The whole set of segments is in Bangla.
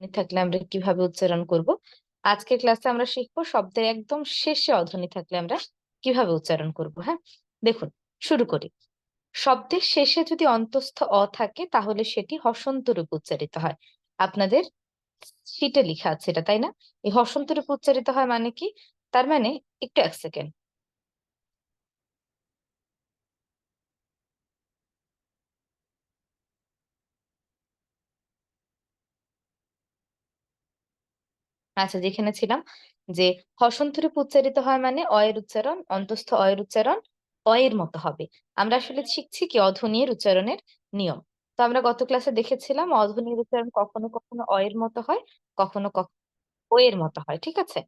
থাকলে আমরা কিভাবে উচ্চারণ করব। আজকের ক্লাসে আমরা শিখবো শব্দের একদম শেষে অধ্বনি থাকলে আমরা কিভাবে উচ্চারণ করব। হ্যাঁ, দেখুন, শুরু করি। শব্দের শেষে যদি অন্তস্থ অ থাকে তাহলে সেটি হসন্ত রূপে উচ্চারিত হয়। আপনাদের শীটে লেখা আছে এটা, তাই না? এই হসন্ত রূপে উচ্চারিত হয় মানে কি? তার মানে, একটু এক সেকেন্ড। আচ্ছা, যেখানে ছিলাম যে হসন্ত রূপে উচ্চারিত হয় মানে অয়ের উচ্চারণ, অন্তস্থ অয়ের উচ্চারণ অয়ের মতো হবে। আমরা আসলে শিখছি কি অধ্বনির উচ্চারণের নিয়ম। তো আমরা গত ক্লাসে দেখেছিলাম অধ্বনির উচ্চারণ কখনো কখনো অয়ের মতো হয়, কখনো কখনো ও এর মতো হয়, ঠিক আছে?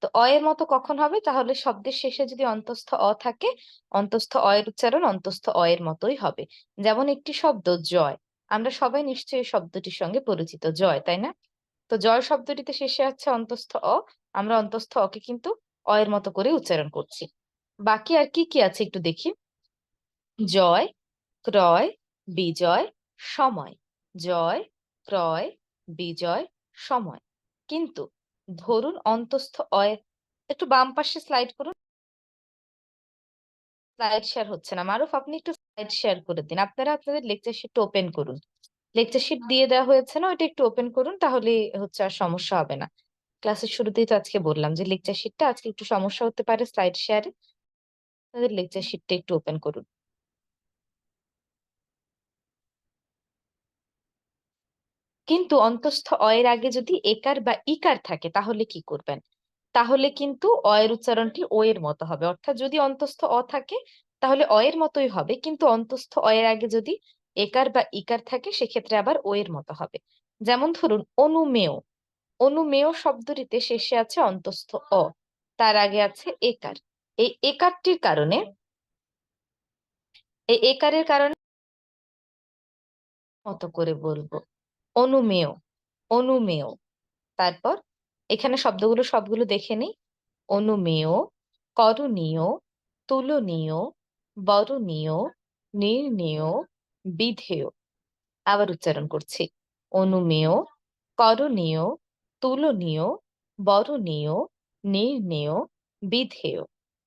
তো অ এর মতো কখন হবে? তাহলে শব্দের শেষে যদি অন্তস্থ অ থাকে, অন্তস্থ অ এর উচ্চারণ অন্তস্থ অ এর মতোই হবে। যেমন একটি শব্দ জয়, আমরা সবাই নিশ্চয়ই এই শব্দটির সঙ্গে পরিচিত, জয়, তাই না? তো জয় শব্দটিতে শেষে আছে অন্তস্থ অ, আমরা অন্তস্থ অ কে কিন্তু অ এর মতো করে উচ্চারণ করছি। বাকি আর কি কি আছে একটু দেখি। জয়, ক্রয়, বিজয়, সময়। জয়, ক্রয়, বিজয়, সময়। কিন্তু ধরুন অন্তস্থ অয়, একটু বাম পাশে স্লাইড করুন। স্লাইড শেয়ার হচ্ছে না। মারুফ, আপনি একটু স্লাইড শেয়ার করে দিন। আপনারা আপনাদের লেকচার শিট ওপেন করুন। লেকচার শিট দিয়ে দেওয়া হয়েছে না, ওইটা একটু ওপেন করুন, তাহলে হচ্ছে আর সমস্যা হবে না। ক্লাসের শুরুতেই তো আজকে বললাম যে লেকচার শিটটা আজকে একটু সমস্যা হতে পারে স্লাইড শেয়ারে। তাদের লেকচার শিটটা একটু ওপেন করুন। কিন্তু অন্তস্থ অ এর আগে যদি একার বা ইকার থাকে তাহলে কি করবেন? তাহলে কিন্তু অ এর উচ্চারণটি ও এর মতো হবে। অর্থাৎ যদি অন্তস্থ অ থাকে তাহলে অ এর মতোই হবে, কিন্তু অন্তস্থ অ এর আগে যদি একার বা ইকার থাকে সেক্ষেত্রে আবার ও এর মতো হবে। যেমন ধরুন অনুমেয়, অনুমেয় শব্দটিতে শেষে আছে অন্তস্থ অ, তার আগে আছে একার। এই একারটির কারণে, এই একারের কারণে মতো করে বলবো অনুমেয়, অনুমেয়। তারপর এখানে শব্দগুলো সবগুলো দেখে নিই। অনুমেয়, করণীয়, তুলনীয়, বরণীয়, নির্ণেয়, বিধেয়। আবার উচ্চারণ করছি। অনুমেয়, করণীয়, তুলনীয়, বরণীয়, নির্ণেয়, বিধেয়।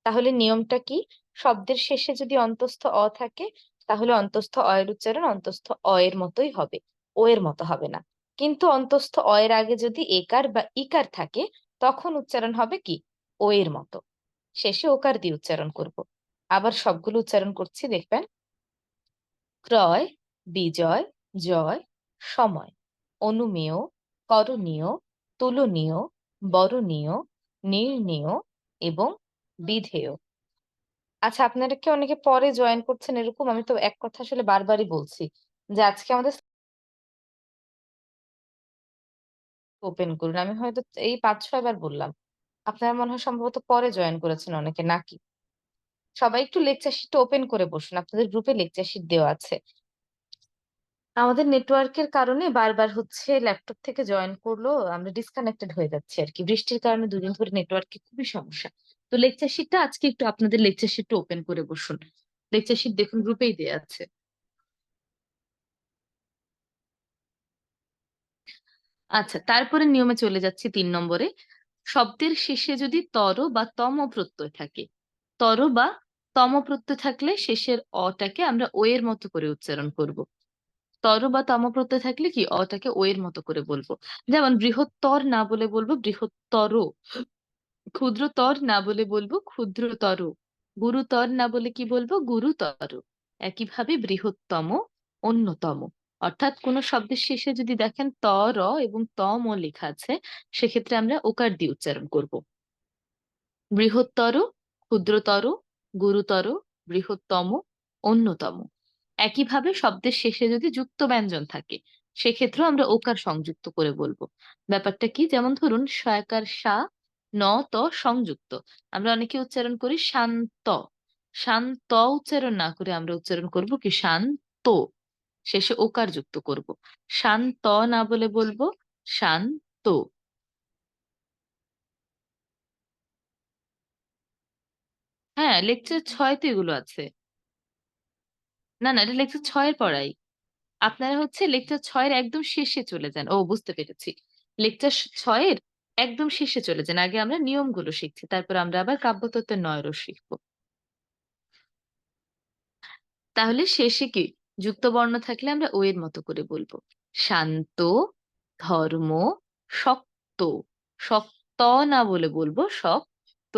তাহলে নিয়মটা কি? শব্দের শেষে যদি অন্তস্থ অ থাকে তাহলে অন্তস্থ অ এর উচ্চারণ অন্তস্থ অ এর মতোই হবে, ও এর মতো হবে না। কিন্তু অন্তস্থ অ এর আগে যদি একার বা ইকার থাকে তখন উচ্চারণ হবে কি? ও এর মতো। শেষে ওকার দিয়ে উচ্চারণ করব। আবার সবগুলো উচ্চারণ করছি, দেখবেন। ক্রয়, বিজয়, জয়, সময়। অনুমেয়, করণীয়, তুলনীয়, বরণীয়, নির্ণেয় এবং বিধেয়। আচ্ছা, আপনারা কি অনেকে পরে জয়েন করছেন এরকম? আমি তো এক কথা আসলে বারবারই বলছি যে আজকে আমাদের ওপেন করুন। আমি হয়তো এই ৫-৬ বার বললাম। আপনারা মনে হয় সম্ভবত পরে জয়েন করেছেন অনেকে, নাকি? সবাই একটু লেকচার শিটটা ওপেন করে বসুন, আপনাদের গ্রুপে লেকচার শিট দেওয়া আছে। আমাদের নেটওয়ার্কের কারণে বারবার হচ্ছে ল্যাপটপ থেকে জয়েন করলো আমরা ডিসকানেক্টেড হয়ে যাচ্ছি আর কি। বৃষ্টির কারণে দুদিন ধরে নেটওয়ার্কে খুবই সমস্যা। তো লেকচার শিটটা আজকে একটু আপনাদের লেকচার শিটটা ওপেন করে বসুন। লেকচার শিট দেখুন গ্রুপেই দেয়া আছে। আচ্ছা, তারপরে নিয়মে চলে যাচ্ছি ৩ নম্বরে। শব্দের শেষে যদি তর বা তম প্রত্যয় থাকে, তর বা তম প্রত্যয় থাকলে শেষের অটাকে আমরা ও এর মতো করে উচ্চারণ করব। তর বা তম প্রত্যয় থাকলে কি অটাকে ও এর মতো করে বলবো। যেমন বৃহত্তর না বলে বলবো বৃহত্তর, ক্ষুদ্রতর না বলে বলবো ক্ষুদ্রতর, গুরুতর না বলে কি বলবো গুরুতর। একইভাবে বৃহত্তম, অন্যতম। অর্থাৎ কোন শব্দের শেষে যদি দেখেন ত র এবং তম লেখা আছে সেক্ষেত্রে আমরা ওকার দিয়ে উচ্চারণ করব। বৃহত্তর, ক্ষুদ্রতর, গুরুতর, বৃহত্তম, অন্যতম। একইভাবে শব্দের শেষে যদি যুক্ত ব্যঞ্জন থাকে সেক্ষেত্রেও আমরা ওকার সংযুক্ত করে বলবো। ব্যাপারটা কি? যেমন ধরুন সয়াকার সা, ন ত সংযুক্ত, আমরা অনেকে উচ্চারণ করি শান্ত। শান্ত উচ্চারণ না করে আমরা উচ্চারণ করব কি শান্ত, শেষে ওকার যুক্ত করব। শান্ত না বলে বলবো শান্ত। হ্যাঁ, লেকচার ৬ তে এগুলো আছে। না না, এটা লেকচার ৬ এর পড়াই। আপনারা হচ্ছে লেকচার ৬ এর একদম শেষে চলে যান। ও, বুঝতে পেরেছি। লেকচার 6-এর একদম শেষে চলে যান। আগে আমরা নিয়মগুলো শিখছি। তারপর আমরা আবার কাব্যতত্ত্বের ৯ রস শিখব। তাহলে শেষে কি? যুক্ত বর্ণ থাকলে আমরা ও এর মতো করে বলবো। শান্ত, ধর্ম, শক্ত। শক্ত না বলে বলবো শক্ত।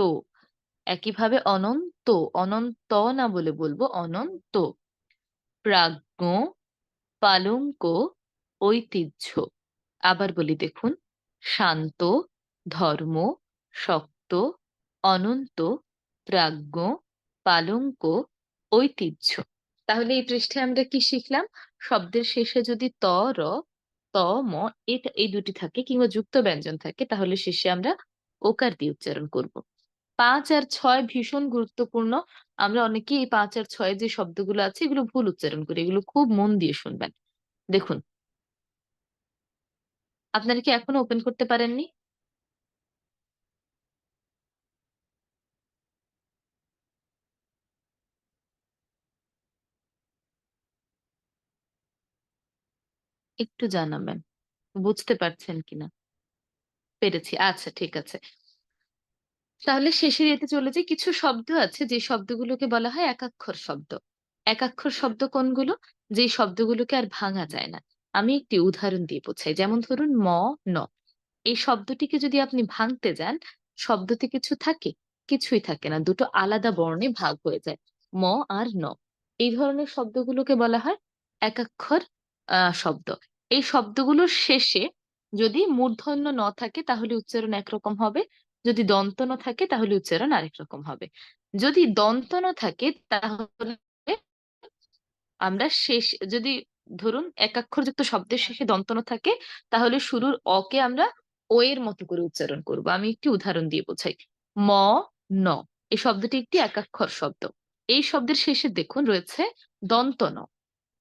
একইভাবে অনন্ত, অনন্ত না বলে বলবো অনন্ত। প্রাজ্ঞ, পালঙ্ক, ঐতিহ্য। আবার বলি দেখুন, শান্ত, ধর্ম, শক্ত, অনন্ত, প্রাজ্ঞ, পালঙ্ক, ঐতিহ্য। তাহলে এই পৃষ্ঠে আমরা কি শিখলাম? শব্দের শেষে যদি ত, র, ত, ম এটা এই দুটি থাকে কিংবা যুক্ত ব্যঞ্জন থাকে তাহলে শেষে আমরা ওকার দিয়ে উচ্চারণ করব। ৫ আর ৬ ভীষণ গুরুত্বপূর্ণ। আমরা অনেকেই এই ৫ আর ৬ যে শব্দগুলো আছে এগুলো ভুল উচ্চারণ করি। এগুলো খুব মন দিয়ে শুনবেন। দেখুন, আপনারা কি এখনো ওপেন করতে পারেননি? একটু জানাবেন। বুঝতে পারছেন কিনা? পেরেছি। আচ্ছা, ঠিক আছে। তাহলে শেষের ইয়েতে চলে যাই। কিছু শব্দ আছে যে শব্দগুলোকে বলা হয় একাক্ষর শব্দ। একাক্ষর শব্দ কোনগুলো? যে শব্দগুলোকে আর ভাঙা যায় না। আমি একটি উদাহরণ দিয়ে বোঝাই। যেমন ধরুন ন। এই শব্দটিকে যদি আপনি ভাঙতে যান, শব্দতে কিছু থাকে? কিছুই থাকে না। দুটো আলাদা বর্ণে ভাগ হয়ে যায়। ম আর ন। এই ধরনের শব্দগুলোকে বলা হয় একাক্ষর শব্দ। এই শব্দগুলোর শেষে যদি মূর্ধন্য ন থাকে তাহলে উচ্চারণ একরকম হবে। যদি দন্ত ন থাকে তাহলে উচ্চারণ আরেক রকম হবে। যদি দন্ত ন থাকে তাহলে আমরা শেষ যদি ধরুন একাক্ষরযুক্ত শব্দের শেষে দন্ত ন থাকে তাহলে শুরুর অকে আমরা ও এর মতো করে উচ্চারণ করব। আমি একটি উদাহরণ দিয়ে বোঝাই। ম, ন। এই শব্দটি একটি একাক্ষর শব্দ। এই শব্দের শেষে দেখুন রয়েছে দন্ত ন।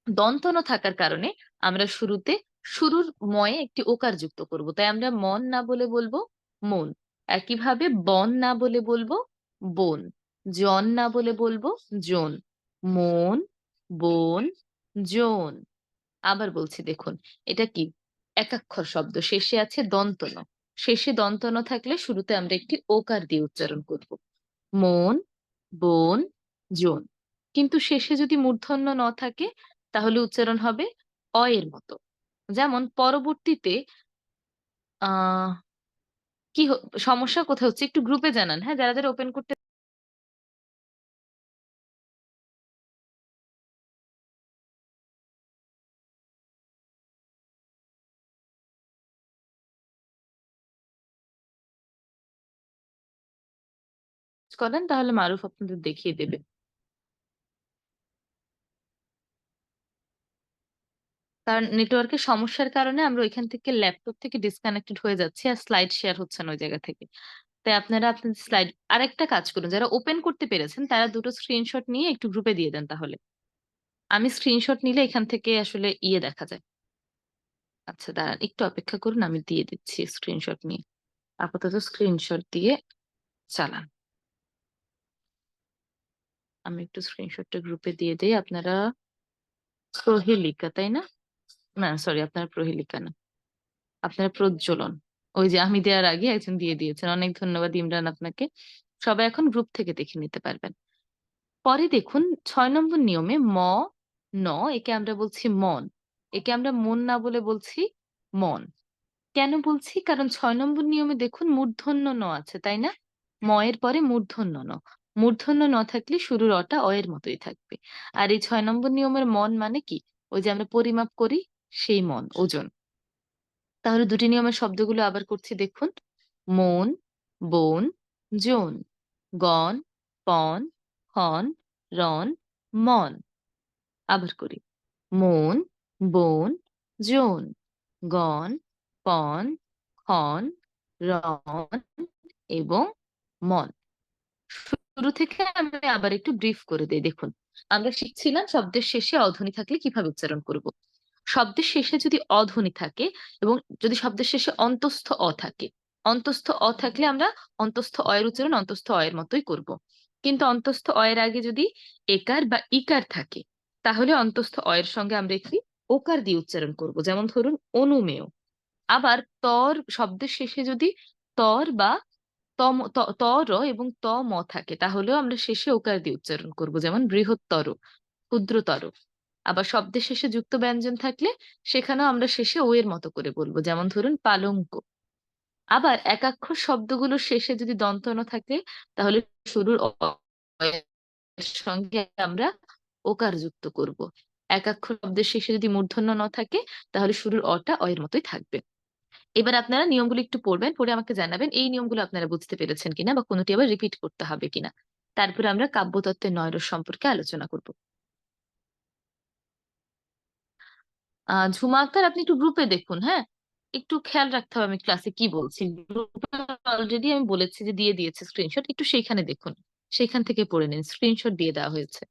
দন্ত ন থাকার কারণে আমরা শুরুতে শুরুর ময়ে একটি ওকার যুক্ত করব। তাই আমরা মন না বলে বলবো মন। একইভাবে বন না বলে বলবো বোন। জন না বলে বলবো জোন। মন, বোন, জোন। আবার বলছি দেখুন, এটা কি? একাক্ষর শব্দ, শেষে আছে দন্ত ন। শেষে দন্ত ন থাকলে শুরুতে আমরা একটি ওকার দিয়ে উচ্চারণ করব। মন, বোন, জোন। কিন্তু শেষে যদি মূর্ধন্য ন থাকে তাহলে উচ্চারণ হবে অ এর মতো। যেমন পরবর্তীতে আহ সমস্যা কোথায় হচ্ছে একটু গ্রুপে জানান, হ্যাঁ, যারা যারা ওপেন করতে করেন তাহলে মারুফ আপনাদের দেখিয়ে দেবে। কারণ নেটওয়ার্কের সমস্যার কারণে আমরা ওইখান থেকে ল্যাপটপ থেকে ডিসকানেক্টেড হয়ে যাচ্ছি আর স্লাইড শেয়ার হচ্ছে না ওই জায়গা থেকে। তাই আপনারা আপনাদের স্লাইড আরেকটা কাজ করুন, যারা ওপেন করতে পেরেছেন তারা দুটো স্ক্রিনশট নিয়ে একটু গ্রুপে দিয়ে দেন তাহলে। আমি স্ক্রিনশট নিলে এখান থেকে আসলে ইয়ে দেখা যায়। আচ্ছা দাঁড়ান, একটু অপেক্ষা করুন, আমি দিয়ে দিচ্ছি স্ক্রিনশট নিয়ে। আপাতত স্ক্রিনশট দিয়ে চালান। আমি একটু স্ক্রিনশটটা গ্রুপে দিয়ে দিই। আপনারা প্রহেলিকা তাই না? না সরি, আপনার প্রহেলিকা না, আপনার প্রজ্বলন। ওই যে আমি দেওয়ার আগে একজন দিয়ে দিয়েছেন, অনেক ধন্যবাদ ইমরান আপনাকে। সবাই এখন গ্রুপ থেকে দেখে নিতে পারবেন। পরে দেখুন ৬ নম্বর নিয়মে ন একে আমরা বলছি মন। একে আমরা মন না বলে বলছি মন। কেন বলছি? কারণ ৬ নম্বর নিয়মে দেখুন মূর্ধন্য ন আছে তাই না? ম এর পরে মূর্ধন্য ন। মূর্ধন্য ন থাকলে শুরুর অটা অ এর মতোই থাকবে। আর এই ৬ নম্বর নিয়মের মন মানে কি? ওই যে আমরা পরিমাপ করি সেই মন, ওজন। তাহলে দুটি নিয়মের শব্দগুলো আবার করছি দেখুন। মন, বোন, জন। গণ, পন, ক্ষণ, রণ, মন। আবার করি। মন, বোন, জন। গণ, পন, ক্ষণ, রণ এবং মন। শুরু থেকে আমি আবার একটু ব্রিফ করে দিই দেখুন। আমরা শিখছিলাম শব্দের শেষে অধ্বনি থাকলে কিভাবে উচ্চারণ করব। শব্দের শেষে যদি অধ্বনি থাকে এবং যদি শব্দের শেষে অন্তস্থ অ থাকে, অন্তস্থ অ থাকলে আমরা অন্তস্থ অ এর উচ্চারণ অন্তস্থ অ এর মতোই করব। কিন্তু অন্তস্থ অ এর আগে যদি একার বা ইকার থাকে তাহলে অন্তস্থ অ এর সঙ্গে আমরা একটি ওকার দিয়ে উচ্চারণ করব। যেমন ধরুন অনুমেয়। আবার তর শব্দের শেষে যদি তর বা তম তর এবং ত ম থাকে তাহলেও আমরা শেষে ওকার দিয়ে উচ্চারণ করব, যেমন বৃহত্তর, ক্ষুদ্রতর। আবার শব্দের শেষে যুক্ত ব্যঞ্জন থাকলে সেখানেও আমরা শেষে ও এর মতো করে বলবো, যেমন ধরুন পালঙ্ক। আবার একাক্ষর শব্দগুলোর শেষে যদি দন্ত ন থাকে তাহলে শুরুর এর সঙ্গে আমরা ওকার যুক্ত করব। একাক্ষর শব্দের শেষে যদি মূর্ধন্য ন থাকে তাহলে শুরুর অটা অ এর মতোই থাকবে। এবার আপনারা নিয়মগুলো একটু পড়বেন, পড়ে আমাকে জানাবেন এই নিয়মগুলো আপনারা বুঝতে পেরেছেন কিনা বা কোনোটি আবার রিপিট করতে হবে কিনা। তারপরে আমরা কাব্যতত্ত্বের নয়রস সম্পর্কে আলোচনা করব। ঝুমা আক্তার, আপনি একটু গ্রুপে দেখুন, হ্যাঁ, একটু খেয়াল রাখতে হবে আমি ক্লাসে কি বলছি। গ্রুপে অলরেডি আমি বলেছি যে দিয়ে দিয়েছে স্ক্রিনশট, একটু সেইখানে দেখুন, সেইখান থেকে পড়ে নিন, স্ক্রিনশট দিয়ে দেওয়া হয়েছে।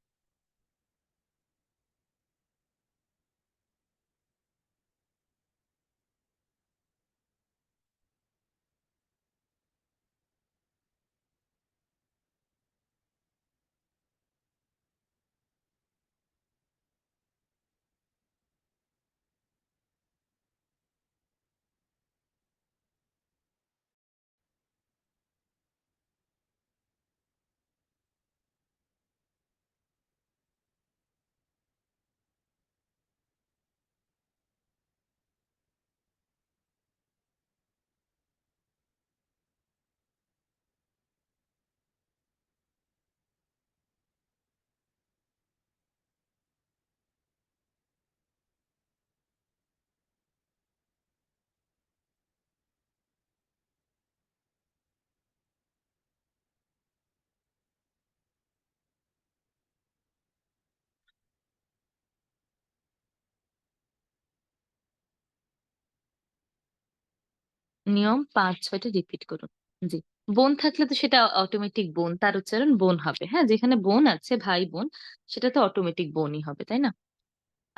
নিয়ম 5-6টা রিপিট করুন। জি। বোন থাকলে তো সেটা অটোমেটিক বোন, তার উচ্চারণ বোন হবে। হ্যাঁ, যেখানে বোন আছে, ভাই বোন, সেটা তো অটোমেটিক বোনই হবে, তাই না?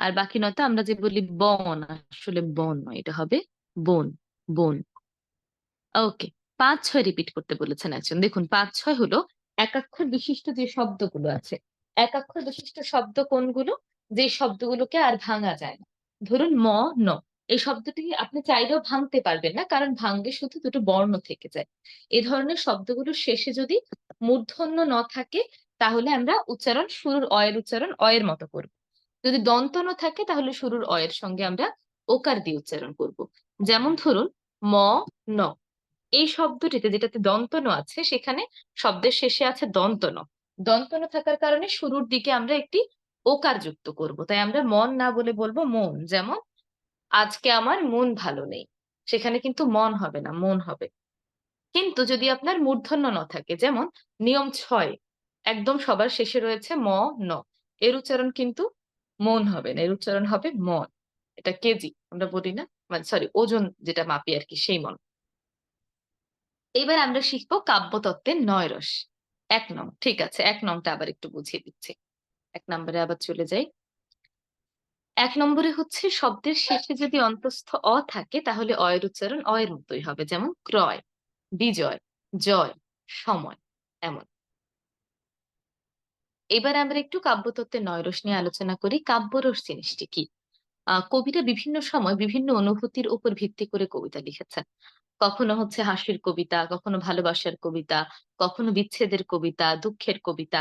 আর বাকি নয়তো আমরা যে বলি বন, আসলে বন নয়, এটা হবে বোন, বোন। ওকে। 5-6 রিপিট করতে বলেছেন একজন। দেখুন, 5-6 হলো একাক্ষর বিশিষ্ট যে শব্দগুলো আছে। একাক্ষর বিশিষ্ট শব্দ কোনগুলো? যে শব্দগুলোকে আর ভাঙা যায় না। ধরুন ম, ন, এই শব্দটি আপনি চাইলেও ভাঙতে পারবেন না, কারণ ভাঙলে শুধু দুটো বর্ণ থেকে যায়। এই ধরনের শব্দগুলোর শেষে যদি মূর্ধন্য ন থাকে তাহলে আমরা উচ্চারণ, শুরুর অ এর উচ্চারণ অ এর মতো করব। যদি দন্ত ন থাকে তাহলে শুরুর অ এর সঙ্গে আমরা ওকার দিয়ে উচ্চারণ করব। যেমন ধরুন ম, ন, এই শব্দটিতে যেটাতে দন্তন আছে সেখানে শব্দের শেষে আছে দন্তন। দন্তন থাকার কারণে শুরুর দিকে আমরা একটি ওকার যুক্ত করব, তাই আমরা মন না বলে বলবো মন। যেমন আজকে আমার মন ভালো নেই, সেখানে কিন্তু মন হবে না, মন হবে। কিন্তু যদি আপনার মূর্ধন্য ন থাকে, যেমন নিয়ম 6 একদম সবার শেষে রয়েছে ম, ন, এর উচ্চারণ কিন্তু মন হবে না, এর উচ্চারণ হবে মন। এটা কেজি আমরা বলি না, মানে সরি, ওজন যেটা মাপি আর কি, সেই মন। এবার আমরা শিখবো কাব্যতত্ত্বের 9 রস। 1 নং, ঠিক আছে, 1 নংটা আবার একটু বুঝিয়ে দিচ্ছি। 1 নম্বরে আবার চলে যাই। 1 নম্বরে হচ্ছে শব্দের শেষে যদি অন্তঃস্থ অ থাকে তাহলে অ এর উচ্চারণ অ এর মতোই হবে, যেমন ক্রয়, বিজয়, জয়, সময়, এমন। এবার আমরা একটু কাব্যতত্ত্বের 9 রস নিয়ে আলোচনা করি। কাব্যরস জিনিসটি কি? কবিরা বিভিন্ন সময় বিভিন্ন অনুভূতির উপর ভিত্তি করে কবিতা লিখেছেন। কখনো হচ্ছে হাসির কবিতা, কখনো ভালোবাসার কবিতা, কখনো বিচ্ছেদের কবিতা, দুঃখের কবিতা।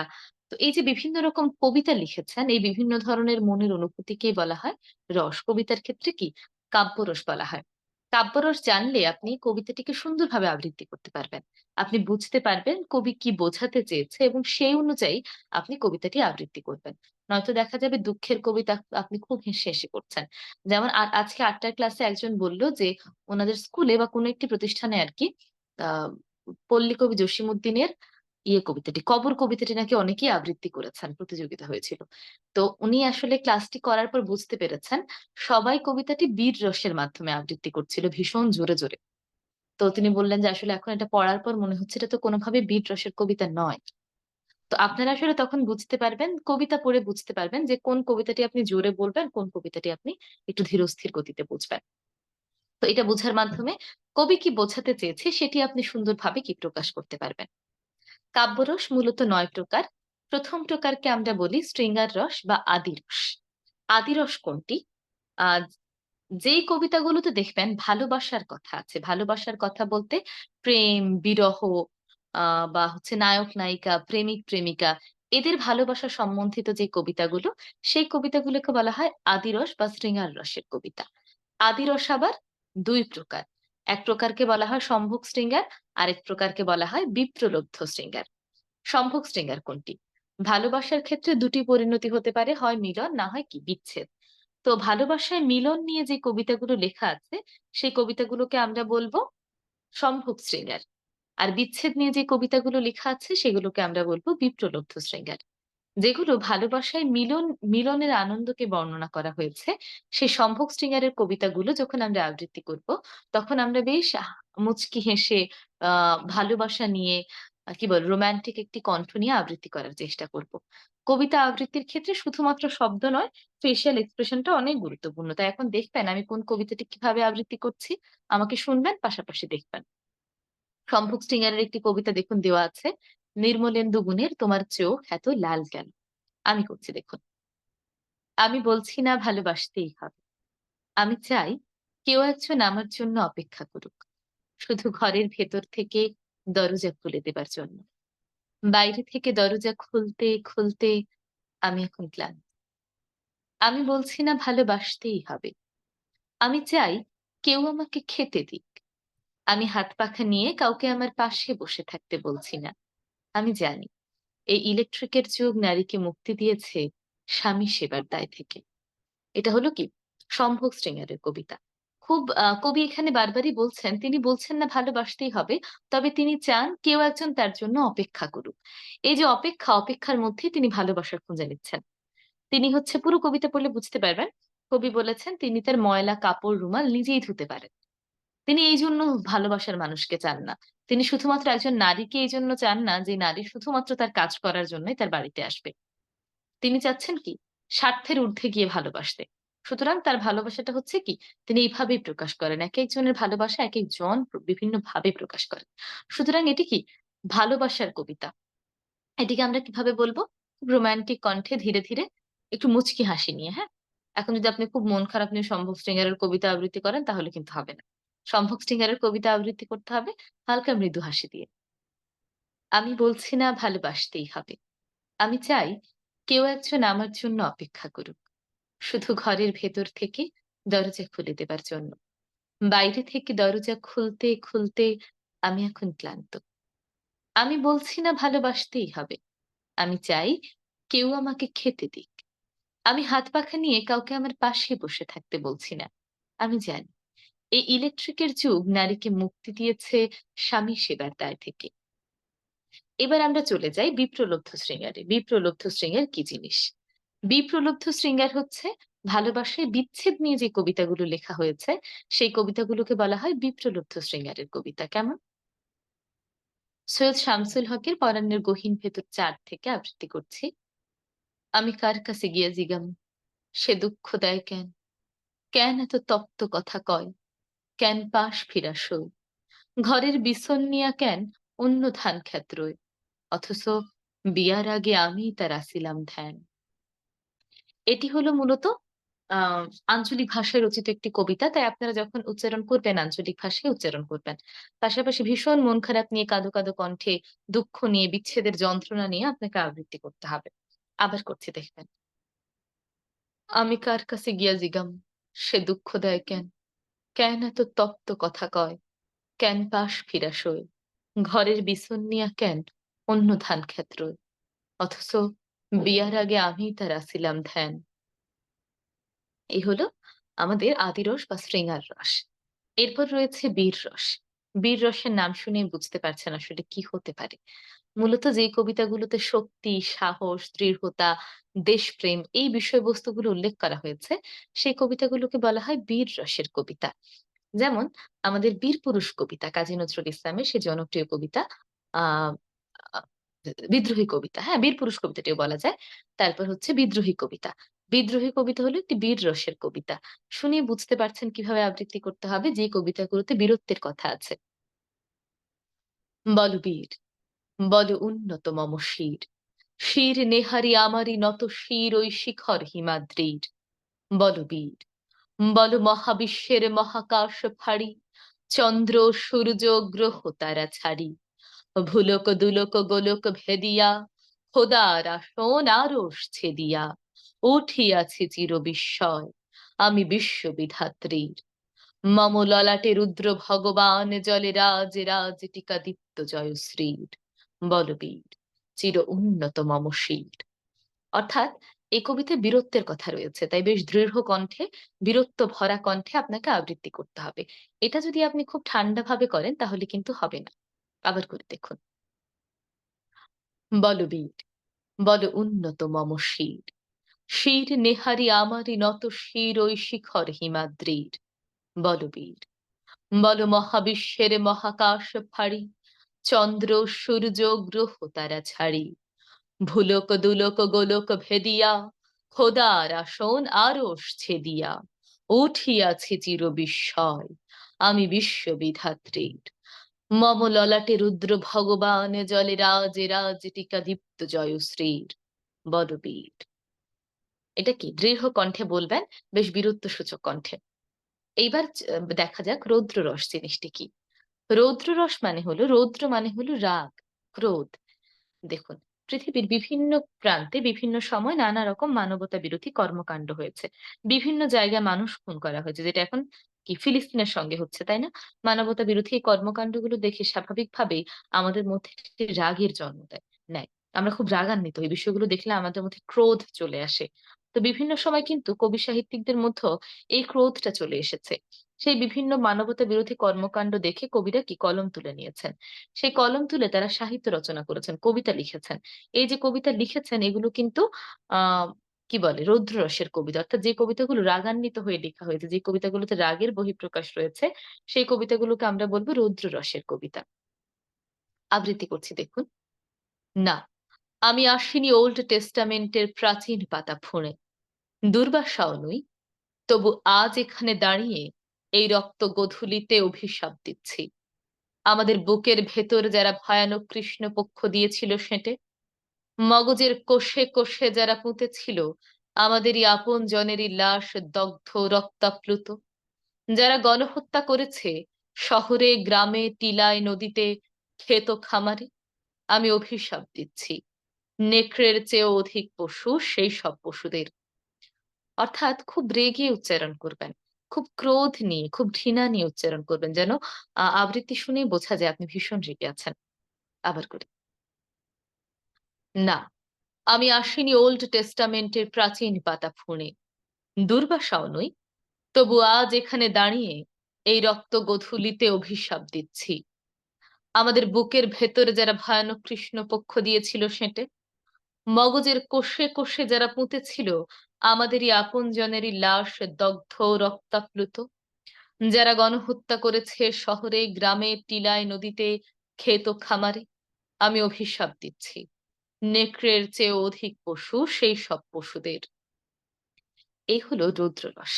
তো এই যে বিভিন্ন রকম কবিতা লিখেছেন, এই বিভিন্ন ধরনের মনের অনুভূতিকেই বলা হয় রস। কবিতার ক্ষেত্রে কি কাব্যরস বলা হয়। কাব্যরস জানলে আপনি কবিতাটিকে সুন্দরভাবে আবৃত্তি করতে পারবেন। আপনি বুঝতে পারবেন কবি কি বোঝাতে চেয়েছে এবং সেই অনুযায়ী আপনি কবিতাটি আবৃত্তি করবেন। নয়তো দেখা যাবে দুঃখের কবিতা আপনি খুব হেসে হেসে করছেন। যেমন আজকে 8টার ক্লাসে একজন বলল যে ওনাদের স্কুলে বা কোনো একটি প্রতিষ্ঠানে আর কি আহ পল্লী কবি জসিমউদ্দিনের কবিতাটি, কবর কবিতাটি নাকি অনেকেই আবৃত্তি করেছেন, প্রতিযোগিতা হয়েছিল। তো উনি আসলে ক্লাসটি করার পর বুঝতে পেরেছেন সবাই কবিতাটি বীর রসের মাধ্যমে আবৃত্তি করছিল ভীষণ জোরে জোরে। তো তিনি বললেন যে আসলে এখন এটা পড়ার পর মনে হচ্ছে এটা তো কোনোভাবে বীর রসের কবিতা নয়। তো আপনারা আসলে তখন বুঝতে পারবেন, কবিতা পড়ে বুঝতে পারবেন যে কোন কবিতাটি আপনি জোরে বলবেন, কোন কবিতাটি আপনি একটু ধীরস্থির গতিতে বুঝবেন। তো এটা বোঝার মাধ্যমে কবি কি বোঝাতে চেয়েছে সেটি আপনি সুন্দরভাবে কি প্রকাশ করতে পারবেন। কাব্যরস মূলত 9 প্রকার। প্রথম প্রকারকে আমরা বলি শৃঙ্গার রস বা আদি রস। আদি রস কোনটি? যেই কবিতাগুলোতে দেখবেন ভালোবাসার কথা আছে। ভালোবাসার কথা বলতে প্রেম, বিরহ বা হচ্ছে নায়ক-নায়িকা, প্রেমিক-প্রেমিকা এদের ভালোবাসা সম্বন্ধিত যে কবিতাগুলো, সেই কবিতাগুলোকে বলা হয় আদিরস বা শৃঙ্গার রসের কবিতা। আদিরস আবার ২ প্রকার। এক প্রকারকে বলা হয় সম্ভোগ শৃঙ্গার, আরেক প্রকারকে বলা হয় বিপ্রলব্ধ শৃঙ্গার। সম্ভোগ শৃঙ্গার কোনটি? ভালোবাসার ক্ষেত্রে ২ টি পরিণতি হতে পারে, হয় মিলন না হয় কি বিচ্ছেদ। তো ভালোবাসায় মিলন নিয়ে যে কবিতাগুলো লেখা আছে, সেই কবিতাগুলোকে আমরা বলব সম্ভোগ শৃঙ্গার। আর বিচ্ছেদ নিয়ে যে কবিতাগুলো লেখা আছে সেগুলোকে আমরা বলব বিপ্রলব্ধ শৃঙ্গার। যেগুলো ভালোবাসায় মিলনের আনন্দকে বর্ণনা করা হয়েছে, সেই সম্ভোগ শৃঙ্গারের কবিতাগুলো যখন আমরা আবৃত্তি করব, তখন আমরা বেশ মুচকি হেসে আ ভালোবাসা নিয়ে কি বলে রোমান্টিক একটি কণ্ঠ নিয়ে আবৃত্তি করার চেষ্টা করব। কবিতা আবৃত্তির ক্ষেত্রে শুধুমাত্র শব্দ নয়, ফেসিয়াল এক্সপ্রেশন টা অনেক গুরুত্বপূর্ণ। তাই এখন দেখবেন আমি কোন কবিতাটি কিভাবে আবৃত্তি করছি, আমাকে শুনবেন, পাশাপাশি দেখবেন। সম্ভোগ শৃঙ্গারের একটি কবিতা দেখুন দেওয়া আছে। নির্মলেন্দু গুণের তোমার চোখ এত লাল কেন? আমি করছি দেখুন। আমি বলছি না ভালোবাসতেই হবে। আমি চাই কেউ একজন আমার জন্য অপেক্ষা করুক। শুধু ঘরের ভেতর থেকে দরজা খুলে দেবার জন্য। বাইরে থেকে দরজা খুলতে, খুলতে আমি এখন ক্লান্ত। আমি বলছি না ভালোবাসতেই হবে। আমি চাই কেউ আমাকে খেতে দিক। আমি হাত পাখা নিয়ে কাউকে আমার পাশে বসে থাকতে বলছি না। আমি জানি এই ইলেকট্রিকের যুগ নারীকে মুক্তি দিয়েছে স্বামী সেবার দায় থেকে। এটা হলো কি? সম্ভোগ শ্রীঙ্গারের কবিতা। খুব কবি এখানে বারবারই বলছেন, তিনি বলছেন না ভালোবাসতেই হবে। তবে তিনি চান কেউ একজন তার জন্য অপেক্ষা করুক। এই যে অপেক্ষা, অপেক্ষার মধ্যেই তিনি ভালোবাসার খুঁজে নিচ্ছেন। তিনি হচ্ছে পুরো কবিতা পড়লে বুঝতে পারবেন। কবি বলেছেন তিনি তার ময়লা কাপড় রুমাল নিজেই ধুতে পারেন। তিনি এইজন্য ভালোবাসার মানুষকে চান না। তিনি শুধুমাত্র একজন নারীকে এইজন্য চান না যে নারী শুধুমাত্র তার কাজ করার জন্যই তার বাড়িতে আসবে। তিনি চাচ্ছেন কি? স্বার্থের ঊর্ধ্বে গিয়ে ভালোবাসতে। সুতরাং তার ভালোবাসাটা হচ্ছে কি? তিনি এইভাবেই প্রকাশ করেন। একেকজনের ভালোবাসা একেকজন বিভিন্নভাবে প্রকাশ করেন। সুতরাং এটি কি? ভালোবাসার কবিতা। এটিকে আমরা কিভাবে বলব? রোমান্টিক কণ্ঠে ধীরে, ধীরে একটু মুচকি হাসি নিয়ে, হ্যাঁ? এখন যদি আপনি খুব মন খারাপ নিয়ে সম্ভোগ স্ট্রিংগারের কবিতা আবৃত্তি করেন তাহলে কিন্তু হবে না। সম্ভোগ স্ট্রিংগারের কবিতা আবৃত্তি করতে হবে হালকা মৃদু হাসি দিয়ে। আমি বলছি না ভালোবাসতেই হবে। আমি চাই কেউ একজন আমার জন্য অপেক্ষা করুক। শুধু ঘরের ভেতর থেকে দরজা খুলে দেবার জন্য। বাইরে থেকে দরজা খুলতে, খুলতে আমি এখন ক্লান্ত। আমি বলছি না ভালোবাসতেই হবে। আমি চাই কেউ আমাকে খেতে দিক। আমি হাত পাখা নিয়ে কাউকে আমার পাশে বসে থাকতে বলছি না। আমি জানি এই ইলেকট্রিকের যুগ নারীকে মুক্তি দিয়েছে স্বামী সেবার দায় থেকে। এবার আমরা চলে যাই বিপ্রলব্ধ শৃঙ্গারে। বিপ্রলব্ধ শৃঙ্গার কি জিনিস? বিপ্রলব্ধ শৃঙ্গার হচ্ছে ভালোবাসায় বিচ্ছেদ নিয়ে যে কবিতাগুলো লেখা হয়েছে, সেই কবিতাগুলোকে বলা হয় বিপ্রলব্ধ শৃঙ্গারের কবিতা। কেমন? সৈয়দ শামসুল হকের পরাণের গহীন ভেতর ৪ থেকে আবৃত্তি করছি। আমি কার কাছে গিয়া জিগাম, সে দুঃখ দেয় কেন? কেন এত তপ্ত কথা কয়? কেন পাশ ফিরা সই? ঘরের বিছন নিয়া কেন অন্য ধান ক্ষেত রয়? অথচ বিয়ার আগে আমিই তার আছিলাম ধ্যান। এটি হলো মূলত আ আঞ্চলিক ভাষায় রচিত একটি কবিতা। তাই আপনারা যখন উচ্চারণ করবেন আঞ্চলিক ভাষায় উচ্চারণ করবেন। পাশাপাশি ভীষণ মন খারাপ নিয়ে কাঁদো, কাঁদো কণ্ঠে দুঃখ নিয়ে বিচ্ছেদের যন্ত্রণা নিয়ে আপনাকে আবৃত্তি করতে হবে। আবার করছি দেখবেন। আমি কার কাছে গিয়া জিগাম, সে দুঃখ দেয় কেন? কেন এত তপ্ত কথা কয়? কেন পাশ ফিরা সই? ঘরের বিছন নিয়া কেন অন্য ধান ক্ষেত রয়? অথচ বিয়ার আগে আমিই তার আছিলাম ধ্যান। এই হলো আমাদের আদিরস বা শৃঙ্গার রস। এরপর রয়েছে বীর রস। বীর রসের নাম শুনেই বুঝতে পারছেন আসলে কি হতে পারে। মূলত যে কবিতাগুলোতে শক্তি, সাহস, দৃঢ়তা, দেশপ্রেম এই বিষয়বস্তুগুলো উল্লেখ করা হয়েছে, সেই কবিতাগুলোকে বলা হয় বীর রসের কবিতা। যেমন আমাদের বীরপুরুষ কবিতা কাজী নজরুল ইসলামের সেই জনপ্রিয় কবিতা আ আ বিদ্রোহী কবিতা। হ্যাঁ, বীরপুরুষ কবিতাটিও বলা যায়। তারপর হচ্ছে বিদ্রোহী কবিতা। বিদ্রোহী কবিতা হলো একটি বীর রসের কবিতা। শুনেই বুঝতে পারছেন কিভাবে আবৃত্তি করতে হবে যে কবিতাগুলোতে বীরত্বের কথা আছে। বল বীর, বল উন্নত মম শির। শির নেহারি আমারি নত শির ওই শিখর হিমাদ্রির। বল বীর, বলো মহাবিশ্বের মহাকাশ ফাড়ি, চন্দ্র সূর্য গ্রহ তারা ছাড়ি, ভুলক দুলক গোলক ভেদিয়া, খোদার আসন আরশ ছেদিয়া, উঠিয়াছে চির বিস্ময় আমি বিশ্ববিধাত্রীর। মম ললাটে রুদ্র ভগবান জলে রাজ রাজ টিকা দীপ্ত জয়শ্রীর, বলবীর চির উন্নত মম শির। অর্থাৎ এই কবিতায় বীরত্বের কথা রয়েছে, তাই বেশ দৃঢ় কণ্ঠে, বীরত্ব ভরা কণ্ঠে আপনাকে আবৃত্তি করতে হবে। এটা যদি আপনি খুব ঠান্ডা ভাবে করেন তাহলে কিন্তু হবে না। আবার করে দেখুন। বলবীর, বল উন্নত মম শির, শির নেহারি আমারি নত শির ওই শিখর হিমাদ্রির। বলবীর, বল মহাবিশ্বের মহাকাশ ফাড়ি, চন্দ্র সূর্য গ্রহ তারা ছাড়ি, ভুলক দুলক গোলক ভেদিয়া, খোদার আসন আরশ ছেদিয়া, উঠিয়াছে চির বিস্ময় আমি বিশ্ববিধাত্রীর। মম ললাটে রুদ্র ভগবান জলে রাজ রাজ টিকা দীপ্ত জয়শ্রীর, বলবীর। এটা কি দৃঢ় কণ্ঠে বলবেন, বেশ বীরত্ব সূচক কণ্ঠে। এইবার দেখা যাক রৌদ্র রস জিনিসটি কি। রৌদ্র রস মানে হলো, রৌদ্র মানে হলো রাগ, ক্রোধ। দেখুন, পৃথিবীর বিভিন্ন প্রান্তে বিভিন্ন সময় নানা রকম মানবতা বিরোধী কর্মকাণ্ড হয়েছে। বিভিন্ন জায়গায় মানুষ খুন করা হয়েছে, যেটা এখন কি ফিলিস্তিনের সঙ্গে হচ্ছে, তাই না? মানবতা বিরোধী এই কর্মকাণ্ডগুলো দেখে স্বাভাবিকভাবেই আমাদের মধ্যে একটি রাগের জন্ম নেয়। আমরা খুব রাগান্বিত, এই বিষয়গুলো দেখলে আমাদের মধ্যে ক্রোধ চলে আসে। তো বিভিন্ন সময় কিন্তু কবি সাহিত্যিকদের মধ্যেও এই ক্রোধটা চলে এসেছে। সেই বিভিন্ন মানবতা বিরোধী কর্মকাণ্ড দেখে কবিরা কি কলম তুলে নিয়েছেন। সেই কলম তুলে তারা সাহিত্য রচনা করেছেন, কবিতা লিখেছেন। এই যে কবিতা লিখেছেন এগুলো কিন্তু আহ কি বলে রৌদ্ররসের কবিতা, অর্থাৎ যে কবিতাগুলো রাগান্বিত হয়ে লেখা হয়েছে, যে কবিতাগুলোতে রাগের বহিঃপ্রকাশ রয়েছে, সেই কবিতাগুলোকে আমরা বলবো রৌদ্ররসের কবিতা। আবৃত্তি করছি, দেখুন। না, আমি আসিনি ওল্ড টেস্টামেন্টের প্রাচীন পাতা ফুঁড়ে, দুর্বাসাও নই, তবু আজ এখানে দাঁড়িয়ে এই রক্ত গোধূলিতে অভিশাপ দিচ্ছি। আমাদের বুকের ভেতর যারা ভয়ানক কৃষ্ণপক্ষ দিয়েছিল সেঁটে, মগজের কোষে কোষে যারা পুঁতেছিল আমাদেরই আপন জনেরই লাশ দগ্ধ রক্তাপ্লুত, যারা গণহত্যা করেছে শহরে গ্রামে টিলায় নদীতে ক্ষেত খামারে, আমি অভিশাপ দিচ্ছি নেকড়ের চেয়েও অধিক পশু সেই সব পশুদের। অর্থাৎ খুব রেগে উচ্চারণ করবেন, খুব ক্রোধ নিয়ে, খুব ঘৃণা নিয়ে উচ্চারণ করবেন, যেন আবৃত্তি শুনেই বোঝা যায় আপনি ভীষণ রেগে আছেন। আবার করি। না, আমি আসিনি ওল্ড টেস্টামেন্টের প্রাচীন পাতা ফুঁড়ে, দুর্বাসাও নই, তবু আজ এখানে দাঁড়িয়ে এই রক্ত গোধূলিতে অভিশাপ দিচ্ছি। আমাদের বুকের ভেতর যারা ভয়ানক কৃষ্ণপক্ষ দিয়েছিল সেঁটে, মগজের কোষে কোষে যারা পুঁতেছিল আমাদেরই আপনজনেরই লাশ দগ্ধ রক্তাপ্লুত, যারা গণহত্যা করেছে শহরে গ্রামে টিলায় নদীতে ক্ষেত খামারে, আমি অভিশাপ দিচ্ছি নেকড়ের চেয়ে অধিক পশু সেই সব পশুদের। এই হলো রৌদ্ররস,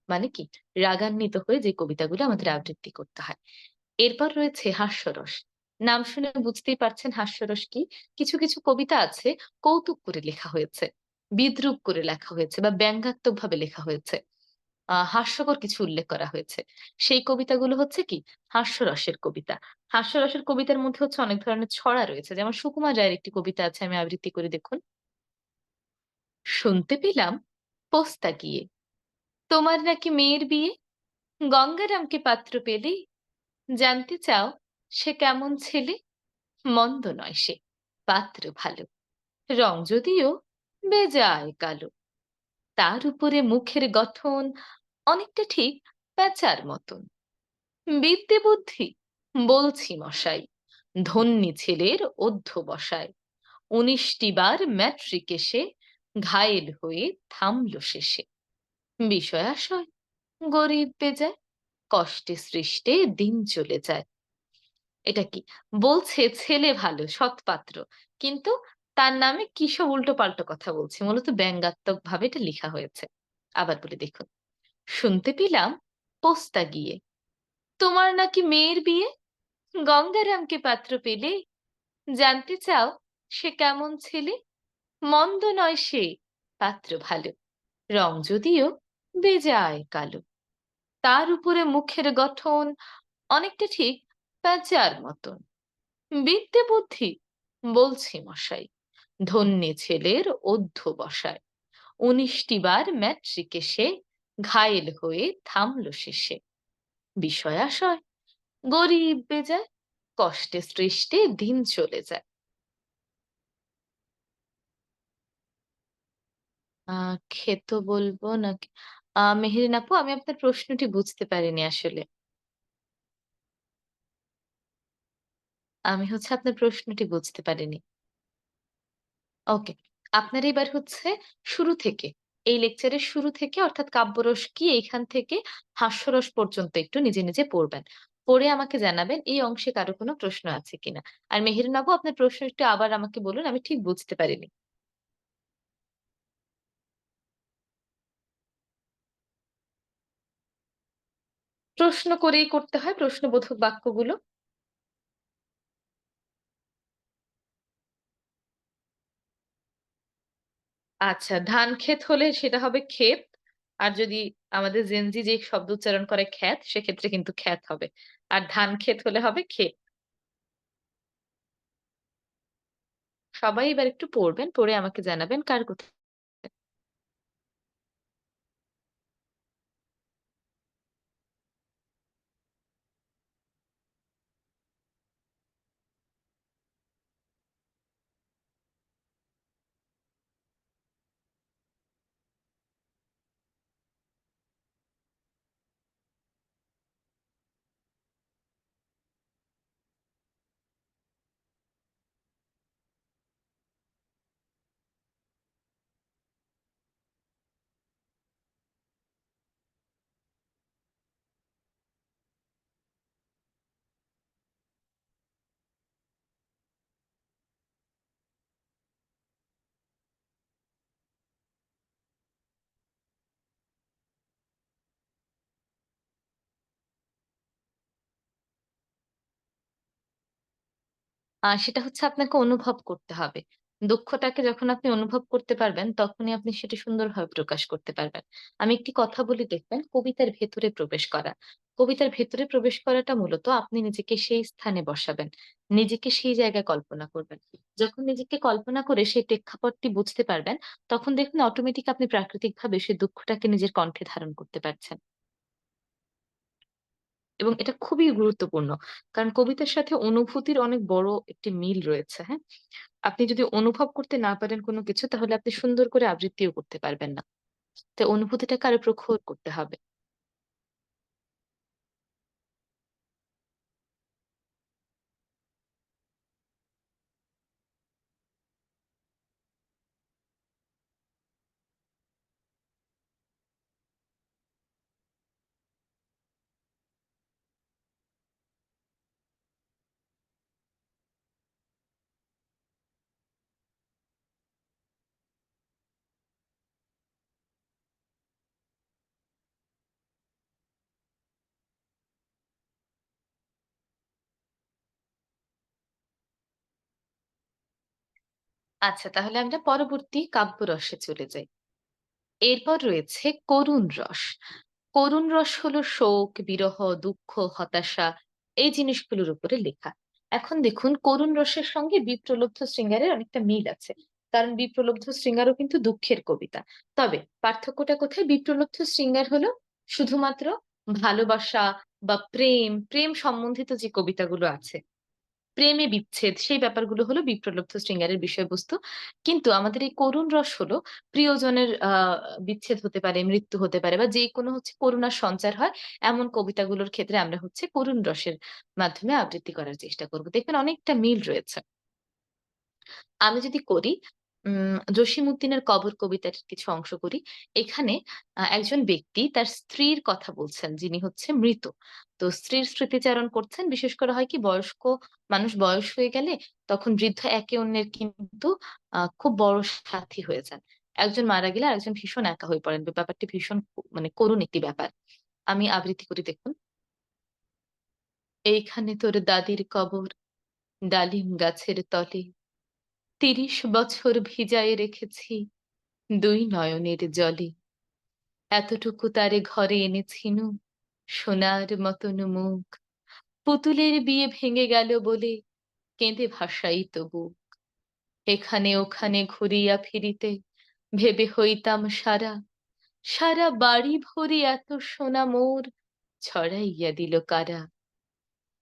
মানে কি রাগান্বিত হয়ে যে কবিতাগুলো আমাদের আবৃত্তি করতে হয়। এরপর রয়েছে হাস্যরস। নাম শুনে বুঝতেই পারছেন হাস্যরস কি। কিছু কিছু কবিতা আছে কৌতুক করে লেখা হয়েছে, বিদ্রূপ করে লেখা হয়েছে, বা ব্যঙ্গাত্মক ভাবে লেখা হয়েছে, হাস্যকর কিছু উল্লেখ করা হয়েছে। সেই কবিতাগুলো হচ্ছে কি হাস্যরসের কবিতা। হাস্যরসের কবিতার মধ্যে হচ্ছে অনেক ধরনের ছড়া রয়েছে, যেমন সুকুমার রায়ের একটি কবিতা আছে, আমি আবৃত্তি করে দেখুন। শুনতে পেলাম পোস্তা গিয়ে, তোমার নাকি মেয়ের বিয়ে, গঙ্গারামকে পাত্র পেলে, জানতে চাও সে কেমন ছেলে, মন্দ নয় সে, পাত্র ভালো, রং যদিও বেজায় কালো, তার উপরে মুখের গঠন অনেকটা ঠিক প্যাঁচার মতন, বিদ্যে বুদ্ধি বলছি মশাই, ধন্যী ছেলের অধ্যবসায়, 19টি বার ম্যাট্রিক এসে ঘায়েল হয়ে থামলো শেষে, বিষয় আশয় গরিব বেজায়, কষ্টে সৃষ্টে দিন চলে যায়। এটা কি বলছে, ছেলে ভালো সৎপাত্র, কিন্তু তার নামে কি সব উল্টো পাল্টো কথা বলছে, মূলত ব্যঙ্গাত্মক ভাবে এটা লেখা হয়েছে। আবার বলে দেখুন। শুনতে পেলাম পোস্তা গিয়ে, তোমার নাকি মেয়ের বিয়ে, গঙ্গারামকে পাত্র পেলে, জানতে চাও সে কেমন ছেলে, মন্দ নয় সে, পাত্র ভালো, রং যদিও বেজায় কালো। তার উপরে মুখের গঠন অনেকটা ঠিক প্যাঁচার মতন। বিদ্যে বুদ্ধি বলছি মশাই, ধন্যী ছেলের অধ্যবসায়। ১৯টি বার ম্যাট্রিকে সে ঘায়েল হয়ে থামলো শেষে। বিষয় আশয় গরিব বেজায়, কষ্টে সৃষ্টে দিন চলে যায়। খেতো বলবো নাকি? মেহেরিন আপু, আমি আপনার প্রশ্নটি বুঝতে পারিনি আসলে। আমি আপনার প্রশ্নটি বুঝতে পারিনি। ওকে। আপনার এবার শুরু থেকে, এই লেকচারের শুরু থেকে অর্থাৎ কাব্যরস কি এইখান থেকে হাস্যরস পর্যন্ত একটু নিজে, নিজে পড়বেন। পড়ে আমাকে জানাবেন এই অংশে কারো কোনো প্রশ্ন আছে কিনা। আর মেহেরিন আপু, আপনার প্রশ্ন একটু আবার আমাকে বলুন, আমি ঠিক বুঝতে পারিনি। প্রশ্ন করেই করতে হয় প্রশ্নবোধক বাক্যগুলো। আচ্ছা, ধান ক্ষেত হলে সেটা হবে ক্ষেত। আর যদি আমাদের জেনজি যে শব্দ উচ্চারণ করে খ্যাত, সেক্ষেত্রে কিন্তু খ্যাত হবে। আর ধান ক্ষেত হলে হবে ক্ষেত। সবাই এবার একটু পড়বেন, পড়ে আমাকে জানাবেন কার কোথায়। সেটা আপনাকে অনুভব করতে হবে। দুঃখটাকে যখন আপনি অনুভব করতে পারবেন, তখনই আপনি সেটা সুন্দরভাবে প্রকাশ করতে পারবেন। আমি একটি কথা বলি, দেখবেন, কবিতার ভেতরে প্রবেশ করা। কবিতার ভেতরে প্রবেশ করাটা মূলত আপনি নিজেকে সেই স্থানে বসাবেন। নিজেকে সেই জায়গায় কল্পনা করবেন। যখন নিজেকে কল্পনা করে সেই প্রেক্ষাপটটি বুঝতে পারবেন, তখন দেখবেন অটোমেটিক আপনি প্রাকৃতিকভাবে সেই দুঃখটাকে নিজের কণ্ঠে ধারণ করতে পারছেন। এবং এটা খুবই গুরুত্বপূর্ণ। কারণ কবিতার সাথে অনুভূতির অনেক বড় একটি মিল রয়েছে, হ্যাঁ? আপনি যদি অনুভব করতে না পারেন কোনো কিছু, তাহলে আপনি সুন্দর করে আবৃত্তিও করতে পারবেন না। তো অনুভূতিটাকে আরো প্রখর করতে হবে। আচ্ছা, তাহলে আমরা পরবর্তী কাব্যরসে চলে যাই। এরপর রয়েছে করুণ রস। করুণ রস হলো শোক, বিরহ, দুঃখ, হতাশা এই জিনিসগুলোর উপরে লেখা। এখন দেখুন, করুণ রসের সঙ্গে বিপ্রলব্ধ শৃঙ্গারের অনেকটা মিল আছে। কারণ বিপ্রলব্ধ শৃঙ্গারও কিন্তু দুঃখের কবিতা। তবে পার্থক্যটা কোথায়? বিপ্রলব্ধ শৃঙ্গার হলো শুধুমাত্র ভালোবাসা বা প্রেম সম্বন্ধিত যে কবিতাগুলো আছে, প্রেমে বিচ্ছেদ সেই ব্যাপারগুলো হলো বিপ্রলব্ধ শৃঙ্গারের বিষয়বস্তু। কিন্তু আমাদের এই করুণ রস হলো প্রিয়জনের বিচ্ছেদ হতে পারে, মৃত্যু হতে পারে বা যেকোনো করুণার সঞ্চার হয় এমন কবিতাগুলোর ক্ষেত্রে আমরা করুণ রসের মাধ্যমে আবৃত্তি করার চেষ্টা করব। দেখবেন অনেকটা মিল রয়েছে। আমি যদি করি, জসীমউদ্দিনের কবর কবিতার কিছু অংশ করি। এখানে একজন ব্যক্তি তার স্ত্রীর কথা বলছেন, যিনি মৃত। তো স্ত্রীর স্মৃতিচারণ করছেন। বিশেষ করে হয় কি, বয়স্ক মানুষ বয়স হয়ে গেলে তখন বৃদ্ধ একে অন্যের কিন্তু খুব বড় সাথী হয়ে যান। একজন মারা গেলে আরেকজন ভীষণ একা হয়ে পড়েন। ব্যাপারটি ভীষণ মানে করুণ একটি ব্যাপার। আমি আবৃত্তি করি, দেখুন। এইখানে তোর দাদির কবর, ডালিম গাছের তলে, ৩০ বছর ভিজায়ে রেখেছি দুই নয়নের জলে। এতটুকু তারে ঘরে এনেছিনু, সোনার মতন মুখ। পুতুলের বিয়ে ভেঙে গেল বলে, কেঁদে ভাসাই তবু। এখানে ওখানে ঘুরিয়া ফিরিতে, ভেবে হইতাম সারা। সারা বাড়ি ভরি এত সোনা মোর, ছড়াইয়া দিল কারা।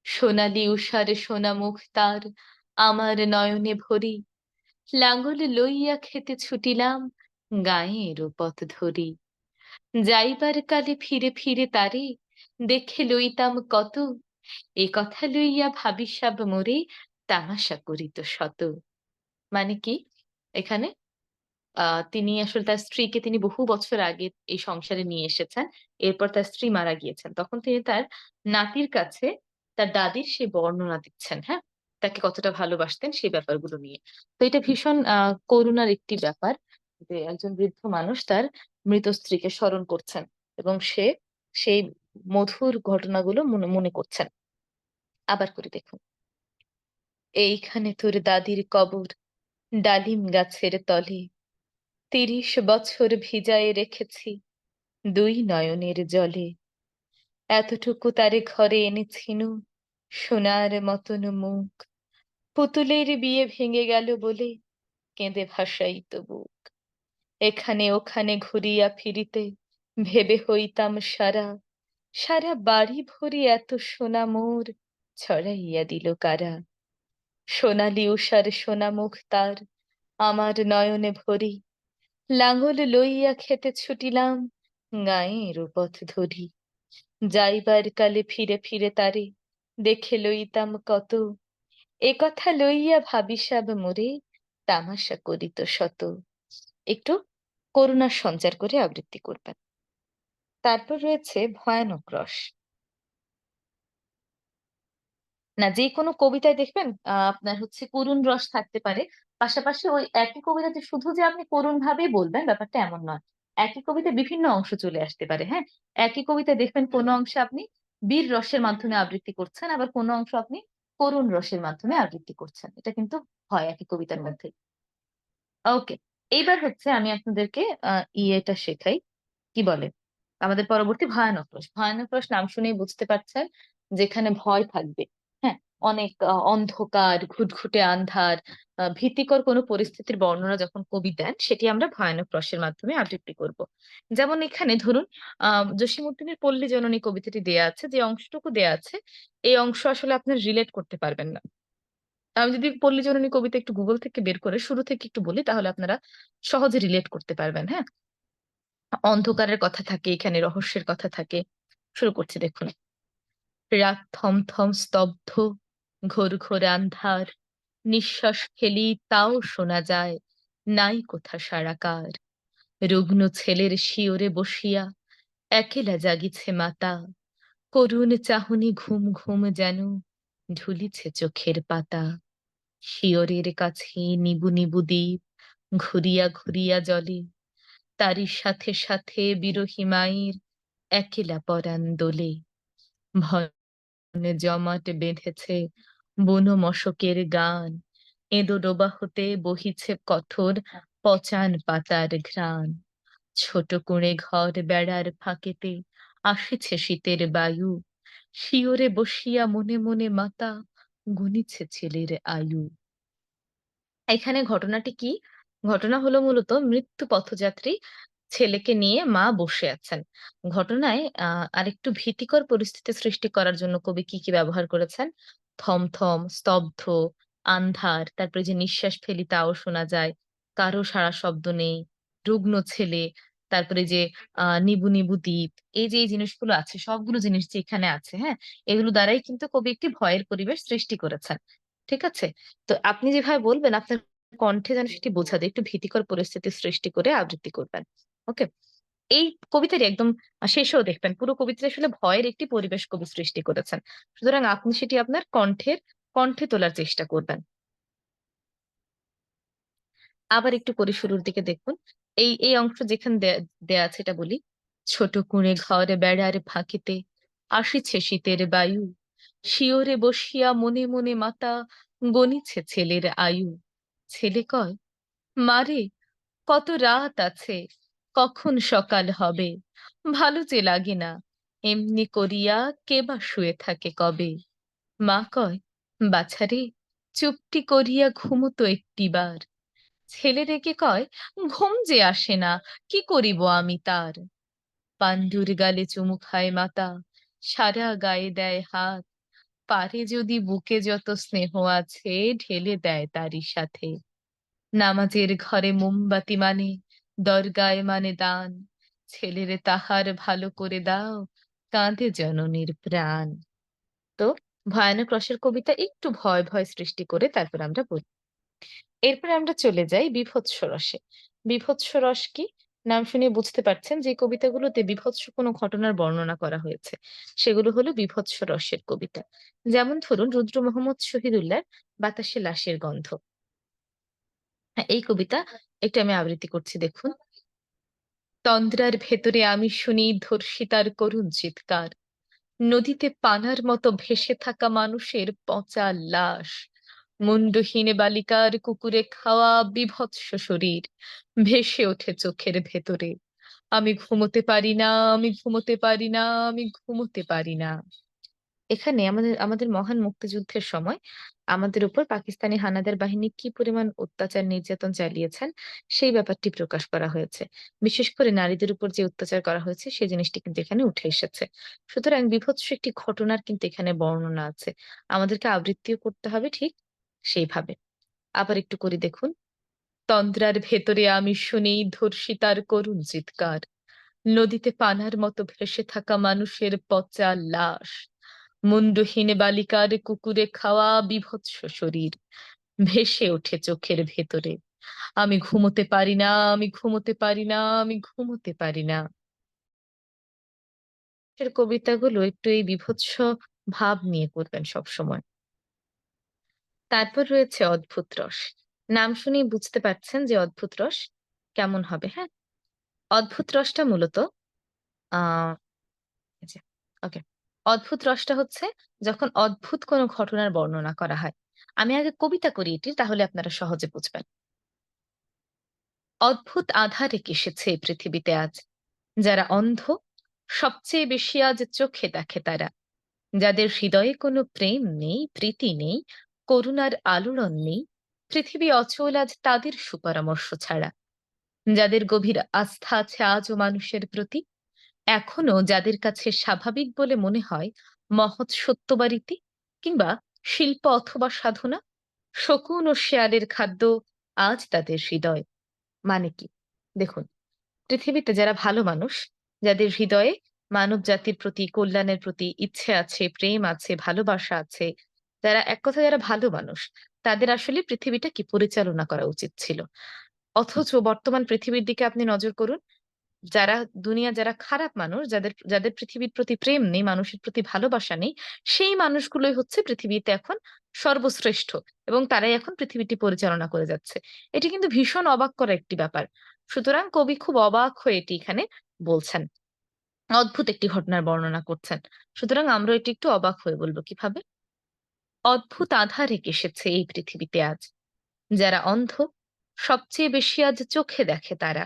সোনালি উষার সোনা মুখ তার, আমার নয়নে ভরি। লাঙ্গল লইয়া খেতে ছুটিলাম, গাঁয়ের পথ ধরি। যাইবার কালে ফিরে ফিরে তারে, দেখে লইতাম কত। এ কথা লইয়া ভাবিসাব মোরে, তামাশা করিত শত। মানে কি এখানে তিনি আসলে তার স্ত্রীকে তিনি বহু বছর আগে এই সংসারে নিয়ে এসেছেন। এরপর তার স্ত্রী মারা গিয়েছেন। তখন তিনি তার নাতির কাছে তার দাদির সেই বর্ণনা দিচ্ছেন, হ্যাঁ? তাকে কতটা ভালোবাসতেন সেই ব্যাপারগুলো নিয়ে। তো এটা ভীষণ করুণার একটি ব্যাপার যে একজন বৃদ্ধ মানুষ তার মৃত স্ত্রীকে স্মরণ করছেন এবং সে সেই মধুর ঘটনাগুলো মনে মনে করছেন। আবার করে দেখুন। এইখানে তোর দাদির কবর, ডালিম গাছের তলে, ৩০ বছর ভিজায়ে রেখেছি দুই নয়নের জলে। এতটুকু তারে ঘরে এনেছিনু, সোনার মতন মুখ। পুতুলের বিয়ে ভেঙে গেল বলে, কেঁদে ভাসাই তবু। এখানে ওখানে ঘুরিয়া ফিরিতে, ভেবে হইতাম সারা। সারা বাড়ি ভরি এত সোনা মোর, ছড়াইয়া দিল কারা। সোনালি উষার সোনা মুখ তার, আমার নয়নে ভরি। লাঙল লইয়া খেতে ছুটিলাম, গাঁয়ের পথ ধরি। যাইবার কালে ফিরে ফিরে তারে, দেখে লইতাম কত। এ কথা লইয়া ভাবিসাব মোরে, তামাশা করিত শত। একটু করুণার সঞ্চার করে আবৃত্তি করবেন। তারপর রয়েছে ভয়ানক রস। না, যে কোনো কবিতায় দেখবেন আপনার হচ্ছে করুণ রস থাকতে পারে। পাশাপাশি ওই একই কবিতাতে শুধু যে আপনি করুণ ভাবেই বলবেন ব্যাপারটা এমন নয়। একই কবিতায় বিভিন্ন অংশ চলে আসতে পারে, হ্যাঁ? একই কবিতায় দেখবেন কোনো অংশে আপনি বীর রসের মাধ্যমে আবৃত্তি করছেন, আবার কোনো অংশ আপনি করুণ রসের মাধ্যমে আবৃত্তি করছেন। এটা কিন্তু হয় একই কবিতার মধ্যে। ওকে, এইবার হচ্ছে আমি আপনাদেরকে ইয়েটা শেখাই, কি বলে আমাদের পরবর্তী ভয়ানক রস। ভয়ানক রস নাম শুনেই বুঝতে পারছেন যেখানে ভয় থাকবে, হ্যাঁ? অনেক অন্ধকার, ঘুটঘুটে আন্ধার, ভীতিকর কোনো পরিস্থিতির বর্ণনা যখন কবি দেন সেটি আমরা ভয়ানক রসের মাধ্যমে আবৃত্তি করব। যেমন এখানে ধরুন জসীমউদ্দিনের পল্লী জননী কবিতাটি দেয়া আছে, যে অংশটুকু দেয়া আছে এই অংশ আসলে আপনার রিলেট করতে পারবেন না। আমি যদি পল্লী জননী কবিতা একটু গুগল থেকে বের করে শুরু থেকে একটু বলি তাহলে আপনারা সহজে রিলেট করতে পারবেন, হ্যাঁ? অন্ধকারের কথা থাকে এখানে, রহস্যের কথা থাকে। শুরু করছি দেখুন। রাত থমথম স্তব্ধ, ঘোর ঘোর আন্ধার, নিঃশ্বাস ফেলি তাও শোনা যায় নাই কোথা সারাকার। রুগ্ন ছেলের শিওরে বসিয়া একেলা জাগিছে মাতা, করুণ চাহনি ঘুম ঘুম যেন ঢুলিছে চোখের পাতা। শিয়রের কাছে নিবু নিবু দ্বীপ ঘুরিয়া ঘুরিয়া জ্বলে, তারই সাথে সাথে বিরহী মায়ের একেলা পরাণ দোলে। ভনে জমাট বেঁধেছে বুনো মশকের গান, এঁদো ডোবা হতে বহিছে কঠোর পচান পাতার ঘ্রাণ। ছোট কুঁড়ে ঘর বেড়ার ফাঁকেতে আসিছে শীতের বায়ু, শিওরে বসিয়া মনে মনে মাতা গুনিছে ছেলের আয়ু। এখানে ঘটনাটি কি? ঘটনা হলো মূলত মৃত্যু পথযাত্রী ছেলেকে নিয়ে মা বসে আছেন। ঘটনায় আরেকটু ভীতিকর পরিস্থিতি সৃষ্টি করার জন্য কবি কি কি ব্যবহার করেছেন? থমথম, স্তব্ধ, আন্ধার, তারপরে যে নিঃশ্বাস ফেলি তাও শোনা যায়, কারো সাড়া শব্দ নেই, রুগ্ন ছেলে, তারপরে যে নিবু নিবু দ্বীপ, এই যে এই জিনিসগুলো আছে সবগুলো জিনিস যে এখানে আছে, হ্যাঁ? এগুলো দ্বারাই কিন্তু কবি একটি ভয়ের পরিবেশ সৃষ্টি করেছেন। ঠিক আছে? তো আপনি যেভাবে বলবেন আপনার কণ্ঠে যেন সেটি বোঝা যায়, একটু ভীতিকর পরিস্থিতি সৃষ্টি করে আবৃত্তি করবেন। ওকে? এই কবিতাটি একদম শেষেও দেখবেন পুরো কবিতাটা আসলে ভয়ের একটি পরিবেশ কবি সৃষ্টি করেছেন। সুতরাং আপনি সেটি আপনার কণ্ঠে তোলার চেষ্টা করবেন। আবার একটু পরে শুরুর দিকে দেখুন। এই অংশ যেখানে দেয়া আছে এটা বলি। ছোট কুঁড়ে ঘর বেড়ার ফাঁকিতে আসিছে শীতের বায়ু, শিওরে বসিয়া মনে মনে মাতা গনিছে ছেলের আয়ু। ছেলে কয়, মারে কত রাত আছে, কখন সকাল হবে, ভালো যে লাগে না, এমনি করিয়া কে বা শুয়ে থাকে কবে। মা কয়, বাছারে চুপটি করিয়া ঘুমতো একটিবার। ছেলে রেগে কয়, ঘুম যে আসে না, কি করিব আমি তার। পাণ্ডুর গালে চুমু খায় মাতা, সারা গায়ে দেয় হাত, পারে যদি বুকে যত স্নেহ আছে ঢেলে দেয় তারই সাথে। নামাজের ঘরে মোমবাতি মানে, দরগায় মানে দান, ছেলেরে তাহার ভালো করে দাও, কাঁদে জননীর প্রাণ। তো ভয়ানক রসের কবিতা একটু ভয় ভয় সৃষ্টি করে তারপর আমরা বলি। এরপরে আমরা চলে যাই বীভৎস রসে। বীভৎস রস কি? নাম শুনে বুঝতে পারছেন যে কবিতাগুলোতে বীভৎস কোনো ঘটনার বর্ণনা করা হয়েছে সেগুলো হলো বীভৎস রসের কবিতা। যেমন ধরুন রুদ্র মোহাম্মদ শহীদুল্লাহর বাতাসে লাশের গন্ধ। হ্যাঁ, এই কবিতা একটু আমি আবৃত্তি করছি, দেখুন। তন্দ্রার ভেতরে আমি শুনি ধর্ষিতার করুণ চিৎকার, নদীতে পানার মতো ভেসে থাকা মানুষের পচা লাশ, মুন্ডহীন বালিকার কুকুরে খাওয়া বিভৎস শরীর ভেসে ওঠে চোখের ভেতরে। আমি ঘুমোতে পারি না, আমি ঘুমোতে পারি না, আমি ঘুমোতে পারি না। এখানে আমাদের আমাদের মহান মুক্তিযুদ্ধের সময় আমাদের উপর পাকিস্তানি হানাদার বাহিনী কি পরিমাণ অত্যাচার নির্যাতন চালিয়েছেন সেই ব্যাপারটি প্রকাশ করা হয়েছে। বিশেষ করে নারীদের উপর যে অত্যাচার করা হয়েছে সেই জিনিসটি কিন্তু এখানে উঠে এসেছে। সুতরাং বীভৎস একটি ঘটনার কিন্তু এখানে বর্ণনা আছে। আমাদেরকে আবৃত্তিও করতে হবে ঠিক সেইভাবে। আবার একটু করি, দেখুন। তন্দ্রার ভেতরে আমি শুনি ধর্ষিতার করুণ চিৎকার, নদীতে পানার মতো ভেসে থাকা মানুষের পচা লাশ, মুন্ডহীন বালিকার কুকুরে খাওয়া বিভৎস শরীর ভেসে ওঠে চোখের ভেতরে। আমি ঘুমোতে পারি না, আমি ঘুমোতে পারি না, আমি ঘুমোতে পারি না। এর কবিতাগুলো একটু এই বীভৎস ভাব নিয়ে করবেন সবসময়। তারপর রয়েছে অদ্ভুত রস। নাম শুনেই বুঝতে পারছেন যে অদ্ভুত রস কেমন হবে, হ্যাঁ। অদ্ভুত রসটা মূলত আহ এই যে, ওকে, অদ্ভুত রসটা হচ্ছে যখন অদ্ভুত কোনো ঘটনার বর্ণনা করা হয়। আমি আগে কবিতা করি এটি, তাহলে আপনারা সহজে বুঝবেন। অদ্ভুত আঁধার এসেছে এই পৃথিবীতে আজ, যারা অন্ধ সবচেয়ে বেশি আজ চোখে দেখে তারা, যাদের হৃদয়ে কোনো প্রেম নেই, প্রীতি নেই, করুণার আলোড়ন নেই, পৃথিবী অচল আজ তাদের সুপরামর্শ ছাড়া, যাদের গভীর আস্থা আছে আজও মানুষের প্রতি, এখনো যাদের কাছে স্বাভাবিক বলে মনে হয় মহৎ সত্যবারিতি কিংবা শিল্প অথবা সাধনা, শকুন ও শেয়ালের খাদ্য আজ তাদের হৃদয়। মানে কি? দেখুন, পৃথিবীতে যারা ভালো মানুষ, যাদের হৃদয়ে মানব জাতির প্রতি, কল্যাণের প্রতি ইচ্ছে আছে, প্রেম আছে, ভালোবাসা আছে, যারা এক কথায় যারা ভালো মানুষ, তাদের আসলে পৃথিবীটা কি পরিচালনা করা উচিত ছিল। অথচ বর্তমান পৃথিবীর দিকে আপনি নজর করুন, যারা যারা খারাপ মানুষ, যাদের যাদের পৃথিবীর প্রতি প্রেম নেই, মানুষের প্রতি ভালোবাসা নেই, সেই মানুষগুলোই হচ্ছে পৃথিবীতে এখন সর্বশ্রেষ্ঠ এবং তারাই এখন পৃথিবীটি পরিচালনা করে যাচ্ছে। এটি কিন্তু ভীষণ অবাক করা একটি ব্যাপার। সুতরাং কবি খুব অবাক হয়ে এটি এখানে বলছেন, অদ্ভুত একটি ঘটনার বর্ণনা করছেন। সুতরাং আমরা এটি একটু অবাক হয়ে বলবো কিভাবে। অদ্ভুত আঁধার এসেছে এই পৃথিবীতে আজ, যারা অন্ধ সবচেয়ে বেশি আজ চোখে দেখে তারা,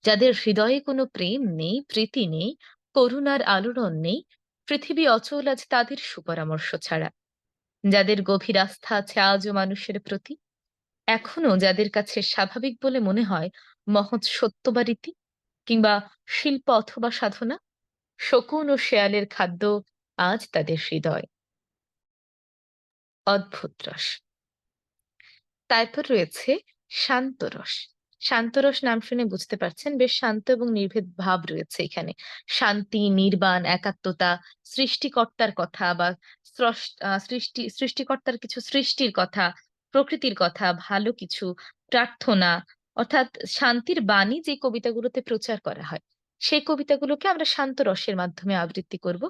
যাদের হৃদয়ে কোনো প্রেম নেই, প্রীতি নেই, করুণার আলোড়ন নেই, পৃথিবী অচল আজ তাদের সুপরামর্শ ছাড়া, যাদের গভীর আস্থা আছে আজও মানুষের প্রতি, এখনো যাদের কাছে স্বাভাবিক বলে মনে হয় মহৎ সত্য বা রীতি কিংবা শিল্প অথবা সাধনা, শকুন ও শেয়ালের খাদ্য আজ তাদের হৃদয়। অদ্ভুত রস। তারপর রয়েছে শান্তরস। শান্তরস নাম শুনে বুঝতে পারছেন বেশ শান্ত এবং নির্ভীক ভাব রয়েছে এখানে। শান্তি, নির্বাণ, একাত্মতা, সৃষ্টিকর্তার কথা বা সৃষ্টিকর্তার কিছু সৃষ্টির কথা, প্রকৃতির কথা, ভালো কিছু, প্রার্থনা, অর্থাৎ শান্তির বাণী যে কবিতাগুলোতে প্রচার করা হয় সেই কবিতাগুলোকে আমরা শান্ত রসের মাধ্যমে আবৃত্তি করব।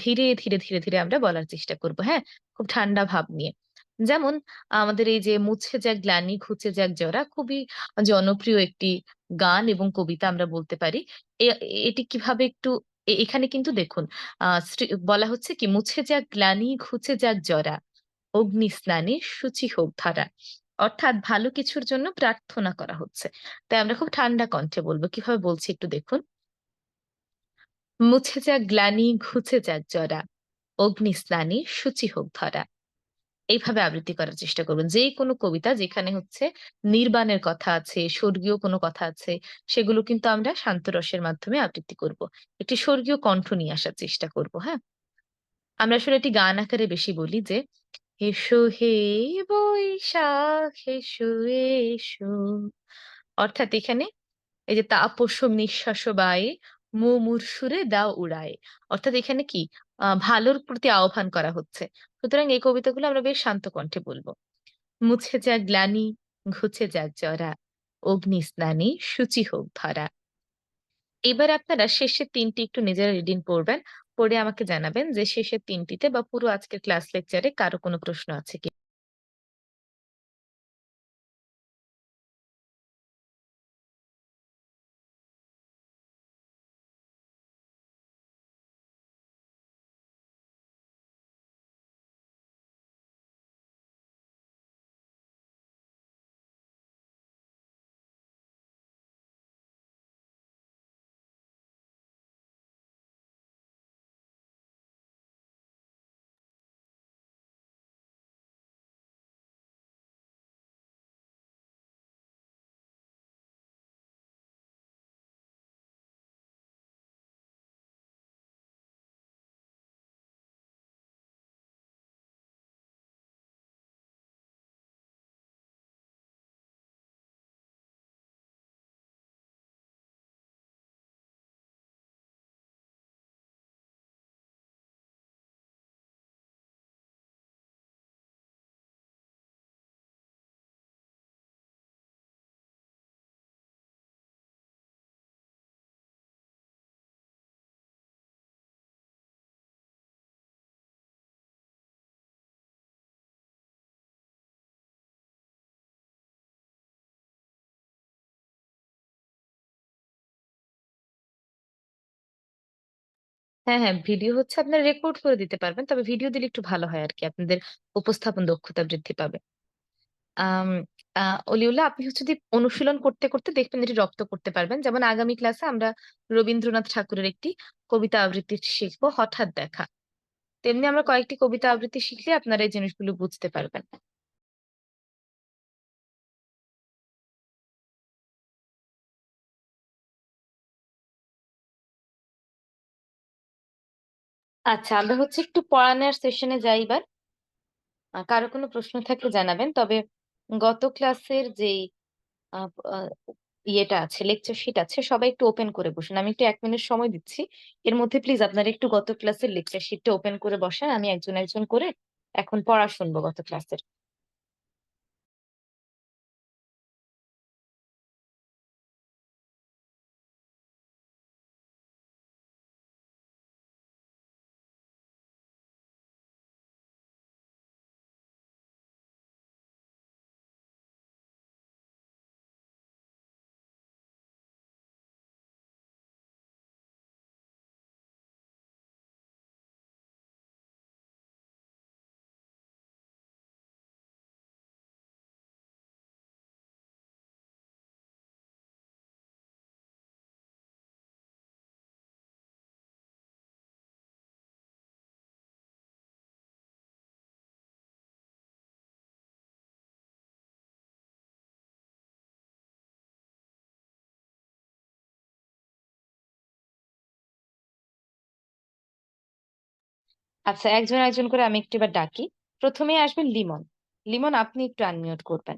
ধীরে ধীরে ধীরে ধীরে আমরা বলার চেষ্টা করব, হ্যাঁ, খুব ঠান্ডা ভাব নিয়ে। যেমন আমাদের এই যে মুছে যাক গ্লানি ঘুচে যাক জরা, খুবই জনপ্রিয় একটি গান এবং কবিতা আমরা বলতে পারি। এটি কিভাবে একটু এখানে কিন্তু দেখুন, বলা হচ্ছে কি, মুছে যাক গ্লানি ঘুচে যাক জরা, অগ্নি স্নানে শুচি হোক ধারা। অর্থাৎ ভালো কিছুর জন্য প্রার্থনা করা হচ্ছে। তাই আমরা খুব ঠান্ডা কণ্ঠে বলবো। কিভাবে বলছি একটু দেখুন। মুছে যাক গ্লানি ঘুচে যাক জরা, অগ্নিস্নানে শুচি হোক ধরা। এইভাবে আবৃত্তি করার চেষ্টা করবেন। যেকোনো কবিতা যেখানে হচ্ছে নির্বাণের কথা আছে, স্বর্গীয় কোনো কথা আছে, সেগুলো কিন্তু আমরা শান্ত রসের মাধ্যমে আবৃত্তি করব। একটি স্বর্গীয় কণ্ঠ নিয়ে আসার চেষ্টা করব, হ্যাঁ? আমরা আসলে এটি গান আকারে বেশি বলি যে, "এসো হে বৈশাখ এসো এসো।" অর্থাৎ এখানে এই যে তাপস্য নিঃশ্বাস বায়ে মুমূর্ষুরে দাও উড়ায়ে। অর্থাৎ এখানে কি ভালোর প্রতি আহ্বান করা হচ্ছে। সুতরাং এই কবিতাগুলো আমরা বেশ শান্ত কণ্ঠে বলব। মুছে যাক গ্লানি ঘুচে যাক জরা, অগ্নি স্নানে শুচি হোক ধরা। এবার আপনারা শেষের ৩ টি একটু নিজেরা রিডিং পড়বেন। পড়ে আমাকে জানাবেন যে শেষের ৩ টিতে বা পুরো আজকের ক্লাস লেকচারে কারো কোনো প্রশ্ন আছে কি? হ্যাঁ, হ্যাঁ, ভিডিও হচ্ছে আপনারা রেকর্ড করে দিতে পারবেন। তবে ভিডিও দিলে একটু ভালো হয় আরকি। আপনাদের উপস্থাপন দক্ষতা বৃদ্ধি পাবে। আম আ অলিউল্লাহ আপনি হচ্ছে যদি অনুশীলন করতে, করতে দেখবেন এটি রপ্ত করতে পারবেন। যেমন আগামী ক্লাসে আমরা রবীন্দ্রনাথ ঠাকুরের একটি কবিতা আবৃত্তি শিখব, 'হঠাৎ দেখা।' তেমনি আমরা কয়েকটি কবিতা আবৃত্তি শিখলে আপনারা এই জিনিসগুলো বুঝতে পারবেন। আচ্ছা, আমরা হচ্ছে একটু পড়ানোর সেশনে যাই এবার। কারো কোনো প্রশ্ন থাকলে জানাবেন। তবে গত ক্লাসের যেই আ আ ইয়েটা আছে, লেকচার শিট আছে, সবাই একটু ওপেন করে বসুন। আমি একটু ১ মিনিট সময় দিচ্ছি। এর মধ্যে প্লিজ আপনারা একটু গত ক্লাসের লেকচার শিটটা ওপেন করে বসান। আমি একজন, একজন করে এখন পড়া শুনবো গত ক্লাসের। আচ্ছা, একজন, একজন করে আমি একটু এবার ডাকি। ১ম এই আসবেন লিমন। লিমন আপনি একটু আনমিউট করবেন।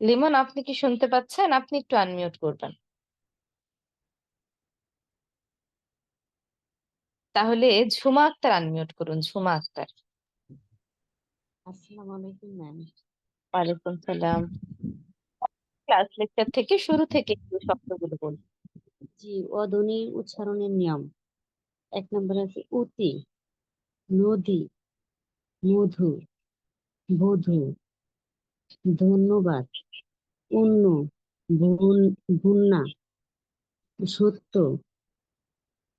লিমন, আপনি কি শুনতে পাচ্ছেন? আপনি একটু আনমিউট করবেন। তাহলে ঝুমা আক্তার আনমিউট করুন। ঝুমা আক্তার। আসসালামু আলাইকুম ম্যাম। ওয়ালাইকুম সালাম। ক্লাস লেকচার থেকে শুরু থেকে একটু শব্দগুলো বলুন। জি, অধ্বনির উচ্চারণের নিয়ম। 1 নম্বরে আছে অতি, নদী, মধু, বধূ, ধন্যবাদ, অন্য, বন্যা, সত্য,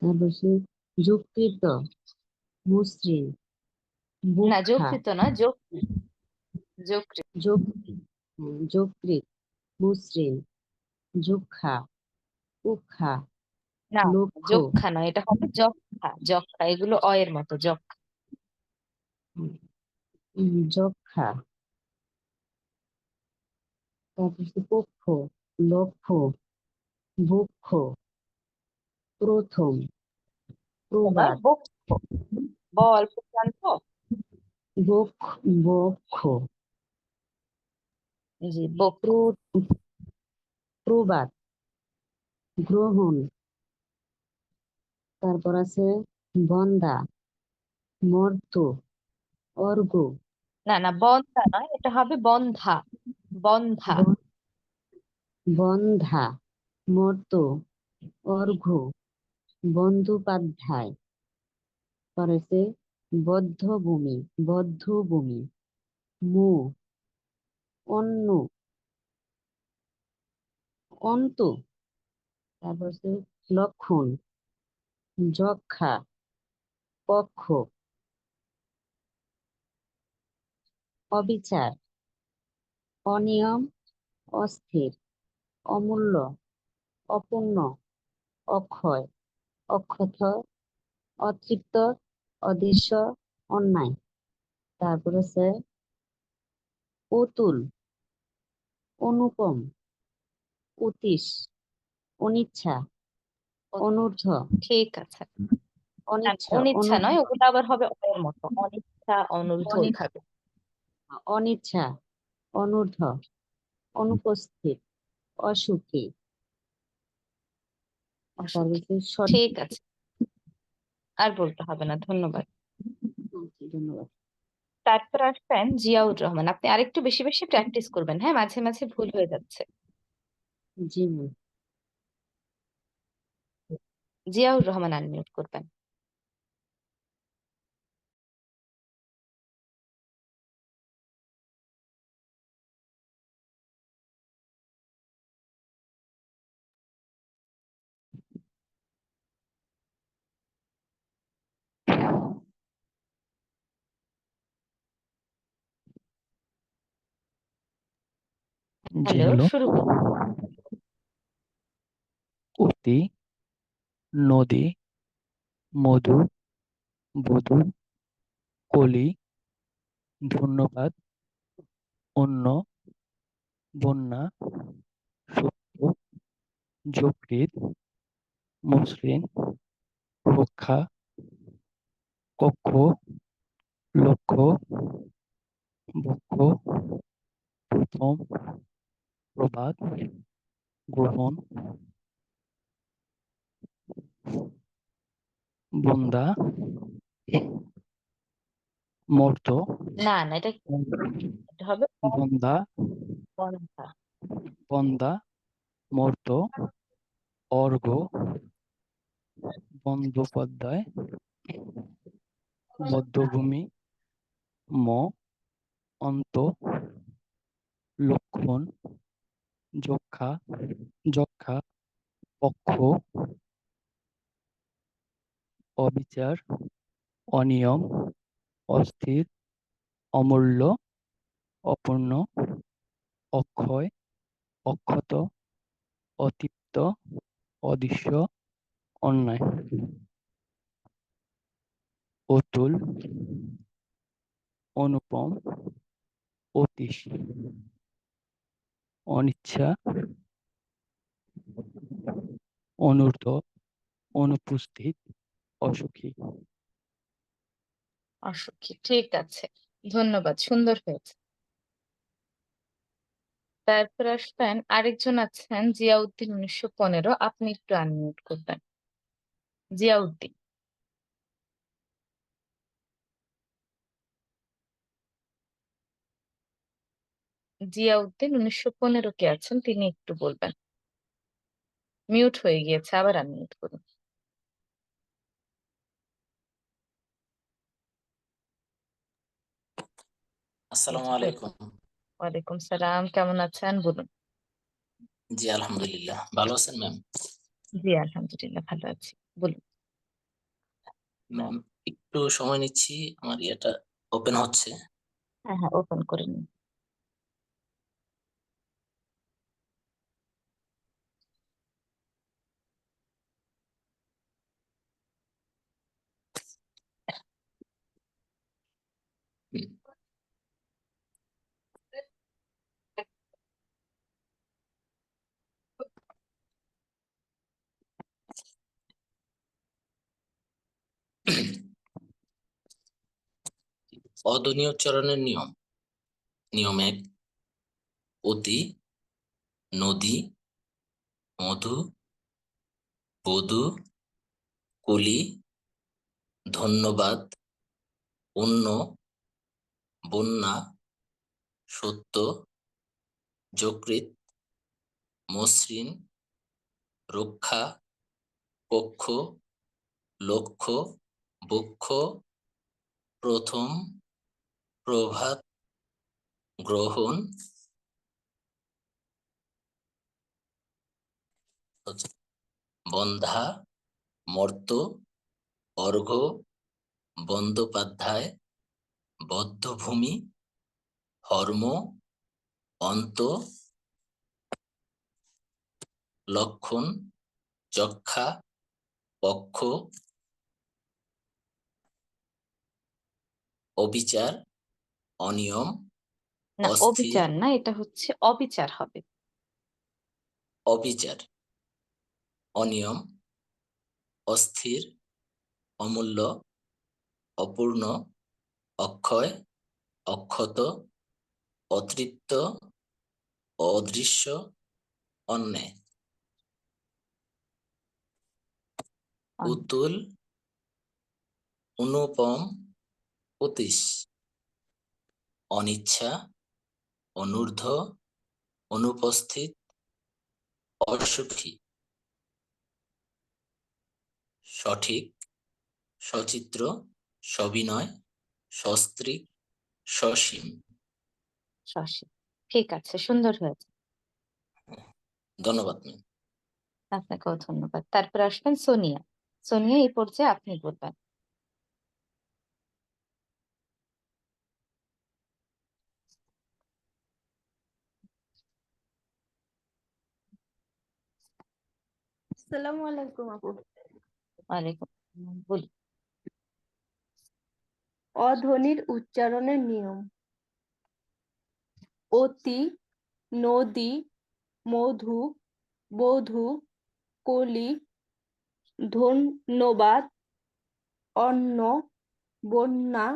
তারপর হচ্ছে যকৃত, মসৃণ, না, বুকখা, যকৃত না, যকৃত। যকৃত যকৃত, যকৃত, মসৃণ, যক্ষা, উক্ষা, না, লক্ষ্য, যক্ষা নয়, এটা হবে যক্ষা। যক্ষা, এগুলো অ এর মতো, যক্ষা। যক্ষা, তারপর হচ্ছে পক্ষ, লক্ষ্য, বক্ষ, প্রথম, তোমার প্রবাদ, বক্ষ, ব অল্প প্রান্ত। বক্ষ, বক্ষ, জি, বক্ষ। প্রবাদ, গ্রহণ, তারপর আছে বন্দা, মর্ত, অর্ঘ, না না, বন্ধা নয়, এটা হবে বন্ধা। বন্ধা। ব- বন্ধা, মর্ত, অর্ঘ, বন্দ্যোপাধ্যায়, তারপর আছে বদ্ধভূমি, বদ্ধভূমি, মো, অন্য, অন্ত, তারপর আছে লক্ষণ, যক্ষা, পক্ষ, অবিচার, অনিয়ম, অস্থির, অমূল্য, অপূর্ণ, অক্ষয়, অক্ষত, অতৃপ্ত, অদৃশ্য, অন্যায়, তারপর আছে অতুল, অনুপম, অতীশ, অনিচ্ছা, অনূর্ধ্ব, ঠিক আছে। না, অনিচ্ছা, অনিচ্ছা নয়, ওগুলো আবার হবে অ এর মতো। অনিচ্ছা, অনূর্ধ্ব এইভাবে। অনিচ্ছা, অনূর্ধ্ব, অনুপস্থিত, অসুখী, তারপর অসুখী। হচ্ছে সঠিক। ঠিক আছে, আর বলতে হবে না, ধন্যবাদ। ধন্যবাদ। তারপর আসবেন জিয়াউর রহমান। আপনি আরেকটু বেশি বেশি প্র্যাকটিস করবেন, হ্যাঁ, মাঝে মাঝে ভুল হয়ে যাচ্ছে। জি ম্যাম। জিয়াউর রহমান আনমিউট করবেন। জি হ্যালো, হ্যালো। শুরু করুন। অতি, নদী, মধু, বধূ, কলি, ধন্যবাদ, অন্য, বন্যা, সত্য, যকৃৎ, মসৃণ, রক্ষা, কক্ষ, লক্ষ্য, বক্ষ, প্রথম, প্রবাদ, গ্রহণ, বন্দা, মর্ত, না না, এটা হবে বন্দা, বন্ধা। বন্দা, মর্ত, অর্ঘ, বন্দ্যোপাধ্যায়, বধ্যভূমি, ম, অন্ত, লক্ষণ, যক্ষা, যক্ষা, পক্ষ, অবিচার, অনিয়ম, অস্থির, অমূল্য, অপূর্ণ, অক্ষয়, অক্ষত, অতৃপ্ত, অদৃশ্য, অন্যায়, অতুল, অনুপম, অতীশ, অনিচ্ছা, অনূর্ধ্ব, অনুপস্থিত, অসুখী। অসুখী, ঠিক আছে। ধন্যবাদ, সুন্দর হয়েছে। তারপর আসবেন আরেকজন আছেন জিয়াউদ্দিন 1915। আপনি একটু আনমিউট করবেন। জিয়াউদ্দিন। জিয়াউদ্দিন 1915 কে আছেন, তিনি একটু বলবেন। মিউট হয়ে গিয়েছে, আবার আনমিউট করুন। আসসালামু আচ্ছা, আলাইকুম। ওয়ালাইকুম সালাম, কেমন আছেন বলুন। জি আলহামদুলিল্লাহ, ভালো আছেন ম্যাম? জি আলহামদুলিল্লাহ ভালো আছি, বলুন। ম্যাম একটু সময় নিচ্ছি, আমার ইয়েটা ওপেন হচ্ছে। হ্যাঁ হ্যাঁ, ওপেন করে নিন। হুম। অধ্বনি উচ্চারণের নিয়ম। নিয়ম 1, অতি, নদী, মধু, বধূ, কলি, ধন্যবাদ, অন্য, বন্যা, সত্য, যকৃৎ, মসৃণ, রক্ষা, পক্ষ, লক্ষ্য, বক্ষ, প্রথম, প্রভাত, গ্রহণ, বন্ধা, মর্ত, অর্ঘ্য, বন্দ্যোপাধ্যায়, বধ্যভূমি, হর্ম, অন্ত, লক্ষণ, যক্ষা, পক্ষ, অবিচার, অনিয়ম, না, অস্থির, অবিচার না, এটা হচ্ছে অবিচার হবে। অবিচার, অনিয়ম, অস্থির, অমূল্য, অপূর্ণ, অক্ষয়, অক্ষত, অতৃপ্ত, অদৃশ্য, অন্যায়, পুতুল, অনুপম, অতীশ, অনিচ্ছা, অনূর্ধ্ব, অনুপস্থিত, অসুখী, সঠিক, সচিত্র, সবিনয়, সস্ত্রীক, সসীম। শশী। ঠিক আছে, সুন্দর হয়েছে। ধন্যবাদ ম্যাম। আপনাকেও ধন্যবাদ। তারপর আসবেন সোনিয়া। সোনিয়া, এই পর্যায়ে আপনি বলবেন। আসসালামু আলাইকুম আপু। ওয়ালাইকুম আসসালাম, বলুন। অধ্বনির উচ্চারণের নিয়ম। অতি, নদী, মধু, বধূ, কলি, ধন্যবাদ, অন্ন, বন্যা,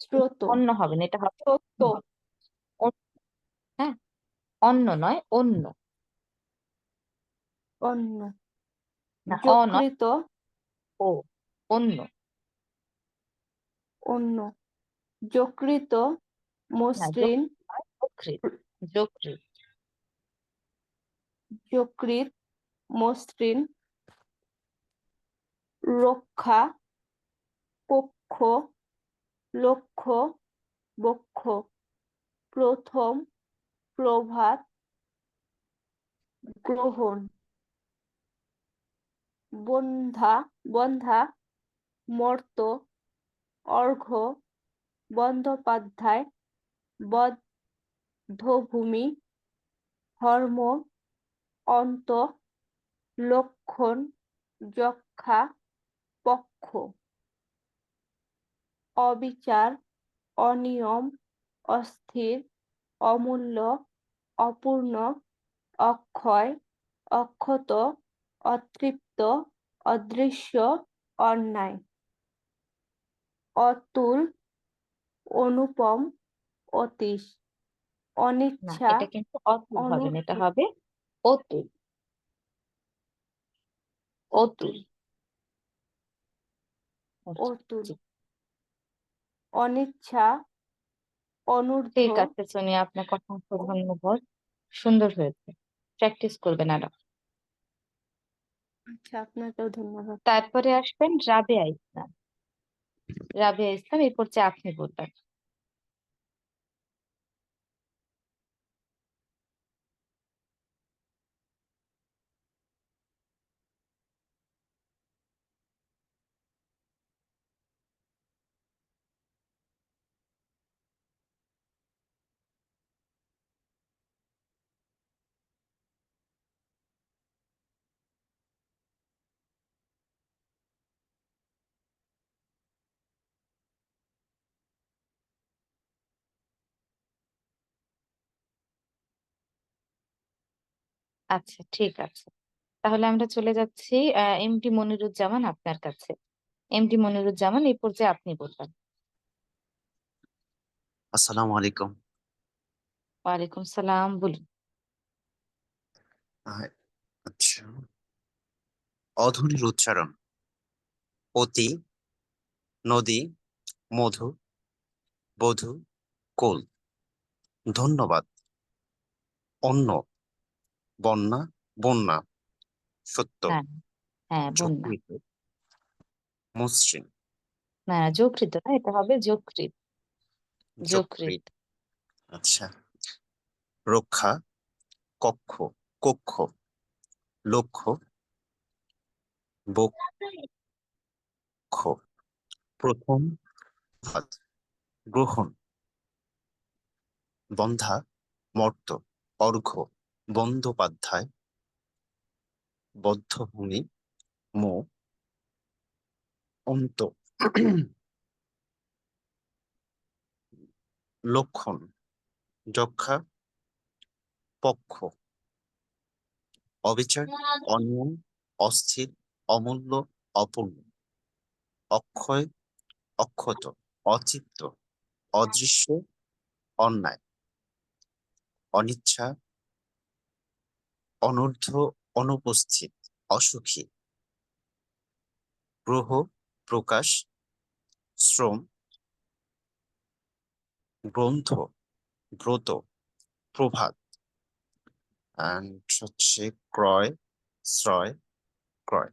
স্রোত, অন্য হবে না, এটা হবে সত্য, অন্য। হ্যাঁ, অন্য নয়, অন্য। অন্ন, না, অ নয়, যকৃত, ও, অন্য। অন্ন, যকৃত, না, মসৃণ, যকৃৎ। যকৃৎ। যকৃৎ, মসৃণ, রক্ষা, পক্ষ, লক্ষ্য, বক্ষ, প্রথম, প্রভাত, গ্রহণ, বন্ধা, মর্ত, অর্ঘ্য, বন্দ্যোপাধ্যায়, বধ্যভূমি, হর্ম, অন্ত, লক্ষণ, যক্ষা, পক্ষ, অবিচার, অনিয়ম, অস্থির, অমূল্য, অপূর্ণ, অক্ষয়, অক্ষত, অতৃপ্ত, অদৃশ্য, অন্যায়, অতুল, অনুপম, অতীশ, না, অনিচ্ছা, এটা কিন্তু অতুল হবে না, এটা অনূর্ধ্ব, হবে অতুল। অতুল। আচ্ছা, অতুল, জি। অনিচ্ছা, অনূর্ধ্ব। ঠিক আছে সোনিয়া, আপনার অসংখ্য ধন্যবাদ। সুন্দর হয়েছে, প্র্যাকটিস করবেন আরো। আচ্ছা, আপনাকেও ধন্যবাদ। তারপরে আসবেন রাবেয়া ইসলাম। রাবেয়া ইসলাম, এরপর যে আপনি বলবেন। আচ্ছা, ঠিক আছে, তাহলে আমরা চলে যাচ্ছি এমডি মনিরুজ্জামান আপনার কাছে। এমডি মনিরুজ্জামান, এই পর্যায়ে আপনি বলবেন। আসসালামু আলাইকুম। ওয়ালাইকুম সালাম, বলুন। আহ, আচ্ছা, অধ্বনির উচ্চারণ: অতি, নদী, মধু, বধূ, কোল। ধন্যবাদ: অন্য, বন্যা, বন্যা, সত্য, হ্যাঁ, হ্যাঁ, বন্যা। যকৃত, মসৃণ, না, যকৃত না, এটা হবে যকৃত। যকৃত। যকৃৎ। আচ্ছা, রক্ষা, কক্ষ, কক্ষ, লক্ষ্য, বক্ষ, প্রথম, ভাত, গ্রহণ, বন্ধা, মর্ত, অর্ঘ্য, বন্দ্যোপাধ্যায়, বধ্যভূমি, মো, অন্ত, লক্ষণ, যক্ষা, পক্ষ, অবিচার, অনিয়ম, অস্থির, অমূল্য, অপূর্ণ, অক্ষয়, অক্ষত, অচিত্ত, অদৃশ্য, অন্যায়, অনিচ্ছা, অনূর্ধ্ব, অনুপস্থিত, অসুখী, গ্রহ, প্রকাশ, শ্রম, গ্রন্থ, ব্রত, প্রভাত, and হচ্ছে ক্রয়, শ্রয়, ক্রয়।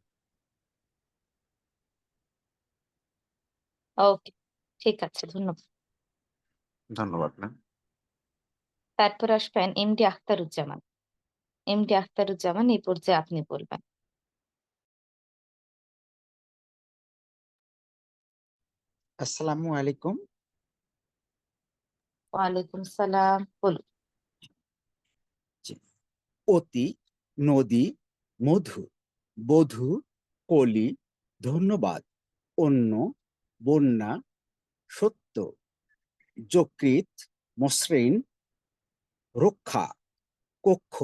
ওকে, ঠিক আছে, ধন্যবাদ। ধন্যবাদ ম্যাম। তারপর আসবেন এমডি আখতারুজ্জামান। এমডি আখতারুজ্জামান, এই পর্যায়ে আপনি বলবেন। আসসালামু আলাইকুম। ওয়ালাইকুম সালাম, বলুন। জি। অতি, নদী, মধু, বধূ, কলি, ধন্যবাদ, অন্য, বন্যা, সত্য, যকৃৎ, মসৃণ, রক্ষা, কক্ষ,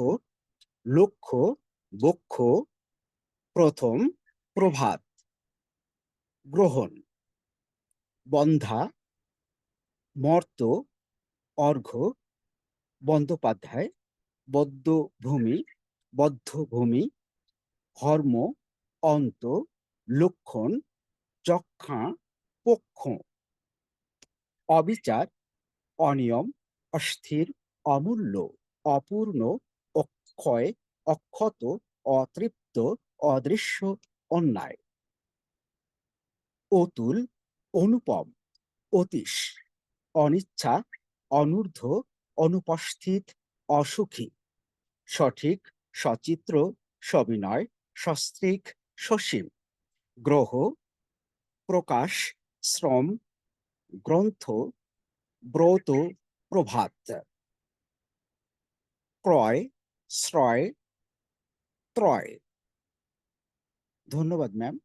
লক্ষ্য, বক্ষ, প্রথম, প্রভাত, গ্রহণ, বন্ধা, মর্ত, অর্ঘ্য, বন্দ্যোপাধ্যায়, বদ্ধভূমি, হর্ম, অন্ত, লক্ষণ, যক্ষা, পক্ষ, অবিচার, অনিয়ম, অস্থির, অমূল্য, অপূর্ণ, অক্ষয়, অক্ষত, অতৃপ্ত, অদৃশ্য, অন্যায়, অতুল, অনুপম, অতীশ, অনিচ্ছা, অনূর্ধ্ব, অনুপস্থিত, অসুখী, সঠিক, সচিত্র, সবিনয়, সস্ত্রীক, সসীম, গ্রহ, প্রকাশ, শ্রম, গ্রন্থ, ব্রত, প্রভাত, ক্রয়, শ্রয়, ত্রয়। ধন্যবাদ ম্যাম।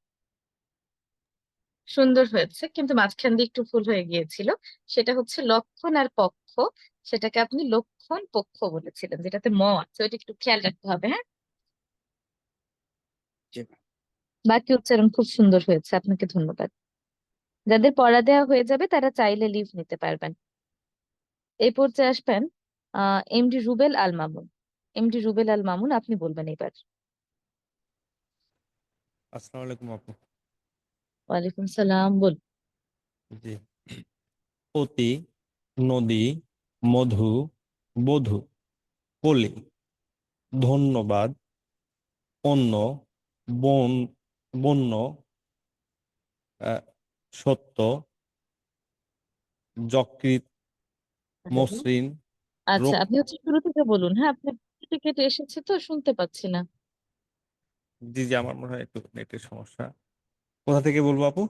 সুন্দর হয়েছে, কিন্তু মাঝখান দিয়ে একটু ভুল হয়ে গিয়েছিল। সেটা হচ্ছে লক্ষণ আর পক্ষ, সেটাকে আপনি লক্ষণ পক্ষ বলেছিলেন, যেটাতে ম আছে, ওইটা একটু খেয়াল রাখতে হবে, হ্যাঁ। জি ম্যাম। বাকি উচ্চারণ খুব সুন্দর হয়েছে, আপনাকে ধন্যবাদ। যাদের পড়া দেওয়া হয়ে যাবে তারা চাইলে লিভ নিতে পারবেন। এই পর্যায়ে আসবেন এমডি রুবেল আল মামুন। এমডি রুবেল আল মামুন, আপনি বলবেন এবার। আসসালামু আলাইকুম আপু। ওয়ালাইকুম সালাম, বল। জি। অতি, নদী, মধু, বধূ, কলি, ধন্যবাদ, অন্য, বন, বন্য, সত্য, যকৃৎ, মসৃণ, আচ্ছা, রোগ। আপনি হচ্ছে শুরু থেকে বলুন। হ্যাঁ, আপনি কেটে কেটে এসেছে তো, শুনতে পাচ্ছি না। জি জি, আমার মনে হয় একটু নেটের সমস্যা। কোথা থেকে বলবো আপু?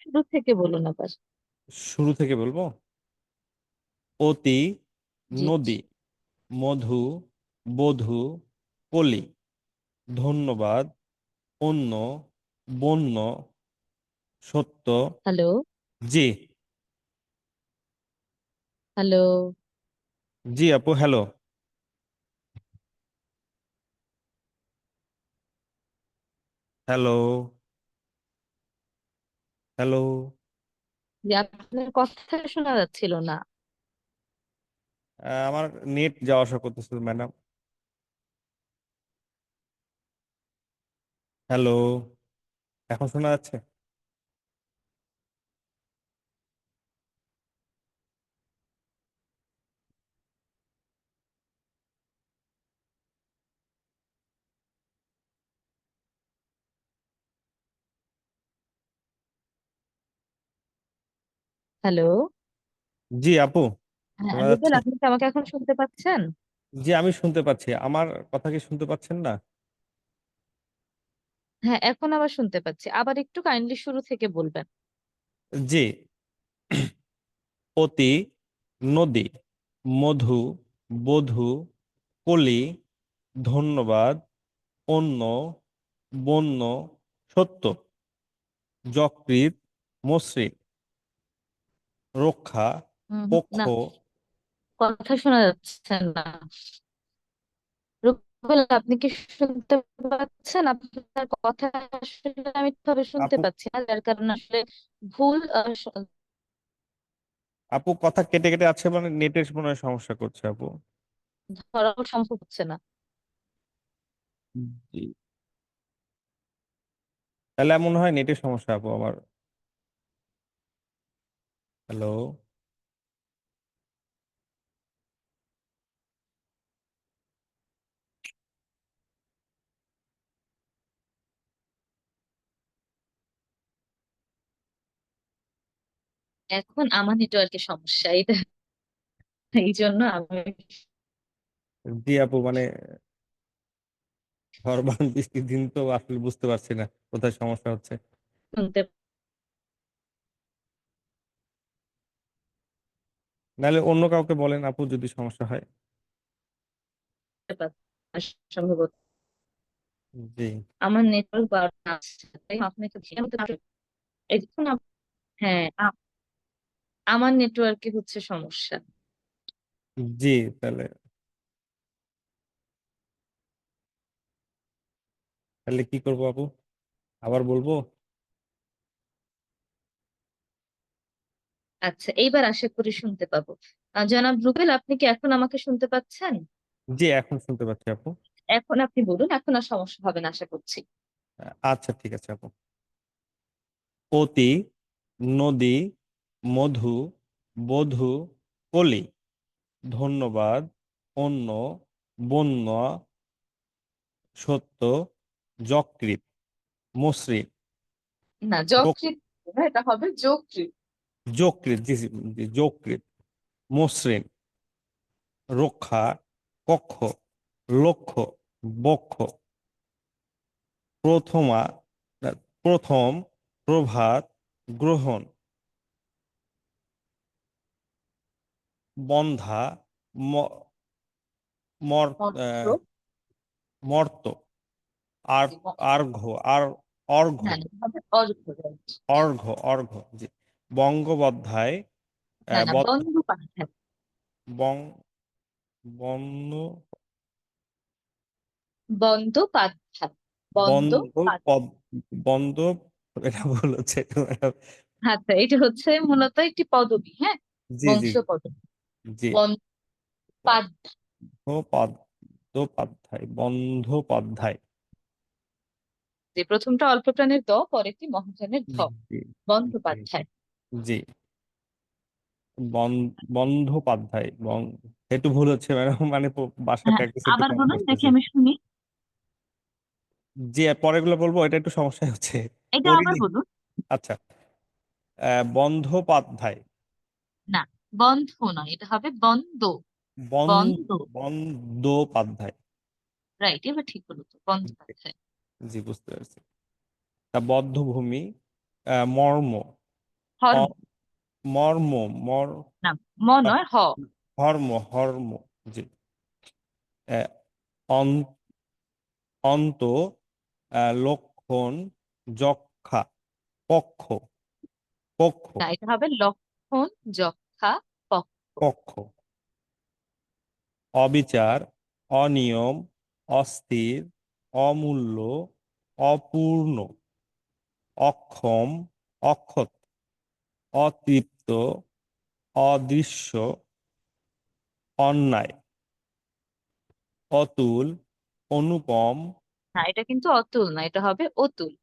শুরু থেকে বলুন আবার। শুরু থেকে বলবো। অতি, জি। নদী, মধু, বধূ, কলি, ধন্যবাদ, অন্য, বন্য, সত্য। হ্যালো, জি হ্যালো। জি আপু, হ্যালো। Hello, hello. যে আপনার কথা শোনা যাচ্ছিল না। আমার নেট যাওয়া আসা করতেছিল ম্যাডাম। হ্যালো, এখন শোনা যাচ্ছে? হ্যালো। জি আপু, হ্যাঁ শোনা রুবেল, যাচ্ছে? আপনি কি আমাকে এখন শুনতে পাচ্ছেন? জি, আমি শুনতে পাচ্ছি। আমার কথা কি শুনতে পাচ্ছেন না? হ্যাঁ, এখন আবার শুনতে পাচ্ছি। আবার একটু কাইন্ডলি শুরু থেকে বলবেন। জি। অতি, নদী, মধু, বধূ, কলি, ধন্যবাদ, অন্য, বন্য, সত্য, যকৃৎ, মসৃণ, রক্ষা, পক্ষ। না, কথা শোনা যাচ্ছে না। রুবেল, আপনি কি শুনতে পাচ্ছেন? আপনার কথা আসলে আমি ঠিকভাবে শুনতে আপু, পাচ্ছি না, যার কারণে আসলে ভুল আপু কথা কেটে কেটে আছে, মানে নেটের মনে হয় সমস্যা করছে আপু। ধরা সম্ভব হচ্ছে না। জি, তাহলে মনে হয় নেটের সমস্যা আপু আমার। হ্যালো। এখন আমার নেটওয়ার্কের সমস্যা, এটা এই জন্য আমি জি আপু, মানে ঝড় বান বৃষ্টির দিন তো আসলে বুঝতে পারছি না কোথায় সমস্যা হচ্ছে। শুনতে নাহলে অন্য কাউকে বলেন আপু, যদি সমস্যা হয়। পাচ্ছি না সম্ভবত। জি আমার নেটওয়ার্ক বাড়ছে, তাই আপনাকে এই দেখুন হ্যাঁ, আমার নেটওয়ার্কে হচ্ছে সমস্যা। জি, তাহলে তাহলে কি করবো আপু? আবার বলবো? আচ্ছা, এইবার আশা করি শুনতে পাবো। জনাব রুবেল, আপনি কি এখন আমাকে শুনতে পাচ্ছেন? জি, এখন শুনতে পাচ্ছি আপু। এখন আপনি বলুন, এখন আর সমস্যা হবে না আশা করছি। আচ্ছা, ঠিক আছে আপু। অতি, নদী, মধু, বধূ, কলি, ধন্যবাদ, অন্য, বন্য, সত্য, যকৃৎ, মসৃণ, না, রোগ। যকৃৎ না, এটা হবে যকৃৎ। যকৃৎ, জি জি, জি, যকৃৎ, মসৃণ, রক্ষা, কক্ষ, লক্ষ্য, বক্ষ, প্রথমা, প্রথম, প্রভাত, গ্রহণ, বন্ধা, ম- মর মন্ত্র। মর্ত, আর, আর্ঘ, আর, অর্ঘ, না না, এটা হবে অর্ঘ্য। অর্ঘ, অর্ঘ, জি। বঙ্গোপাধ্যায়, না না, বদ, বন্দ্যোপাধ্যায়। বং, বন্য, বন্দ্যোপাধ্যায়। বন্দ, বন্দ্যোপাধ্যায়। পদ, বন্দ, এটা ভুল হচ্ছে। আচ্ছা, এটা হচ্ছে মূলত একটি পদবী, হ্যাঁ, জি জি, বংশীয় পদবী। জি বন্দ্যোপাধ্যায়। বন্দ্যোপাধ্যায়। যে প্রথমটা অল্প প্রাণের দ, পরেরটি মহাপ্রাণের ধ। জি জি বন্দ্যোপাধ্যায়। জি বন্দ্যোপাধ্যায় একটু ভুল হচ্ছে ম্যাডাম, মানে বাসায় হ্যাঁ, প্র্যাকটিস একটু আবার কম বলুন দেখি করতেছি। আমি শুনি। জি পরেরগুলো বলবো, এটা একটু সমস্যা হচ্ছে। এটা আবার বলুন। আচ্ছা, বন্দ্যোপাধ্যায়। না, বন্ধ নয়, এটা হবে বন্দ। বন্দ। বন্দ্যোপাধ্যায়। রাইট, এবার ঠিক হলো তো, বন্দ্যোপাধ্যায়। জি বুঝতে পারছি। তা বধ্যভূমি, মর্ম, হর্ম। অ- মর্ম মর না, ম নয়, হ। হর্ম। জি। আহ, অন- অন্ত, লক্ষণ, যক্ষা, পক্ষ, পক্ষ, না, এটা হবে লক্ষণ, যক্ষা, পক্ষ। পক্ষ, অবিচার, অনিয়ম, অস্থির, অমূল্য, অপূর্ণ, অক্ষম, অক্ষত, অতৃপ্ত, অদৃশ্য, অন্যায়, অতুল, অনুপম, না, এটা কিন্তু অতুল না, এটা হবে অতুল।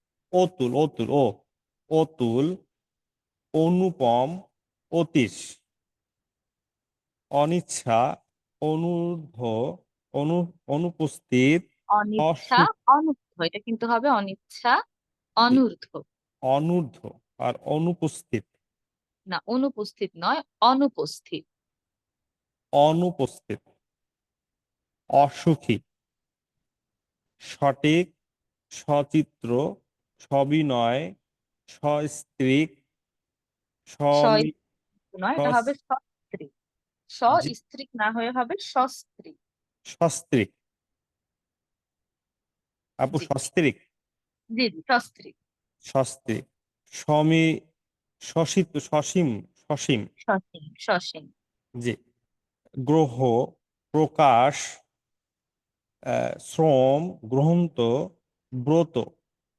অতুল, অনুপম, অতীশ, অনিচ্ছা, অনূর্ধ্ব, অনুপস্থিত, অনিচ্ছা, অসুখ, অনূর্ধ্ব, এটা কিন্তু হবে অনিচ্ছা, অনূর্ধ্ব। অনূর্ধ্ব আর অনুপস্থিত, না, অনুপস্থিত নয়, অনুপস্থিত। অনুপস্থিত, অসুখী, সঠিক, সচিত্র, সবিনয়, সস্ত্রীক, সমি সস্ত্রীক নয়, এটা হবে সস্ত্রীক। জি, সস্ত্রীক না হয়ে হবে সস্ত্রীক। সস্ত্রীক। আপু জি সস্ত্রীক, জি জি, সস্ত্রীক। সস্ত্রীক, সমি সসিত, সসীম। সসীম, সসীম। জি। গ্রহ, প্রকাশ, শ্রম, গ্রন্থ, ব্রত,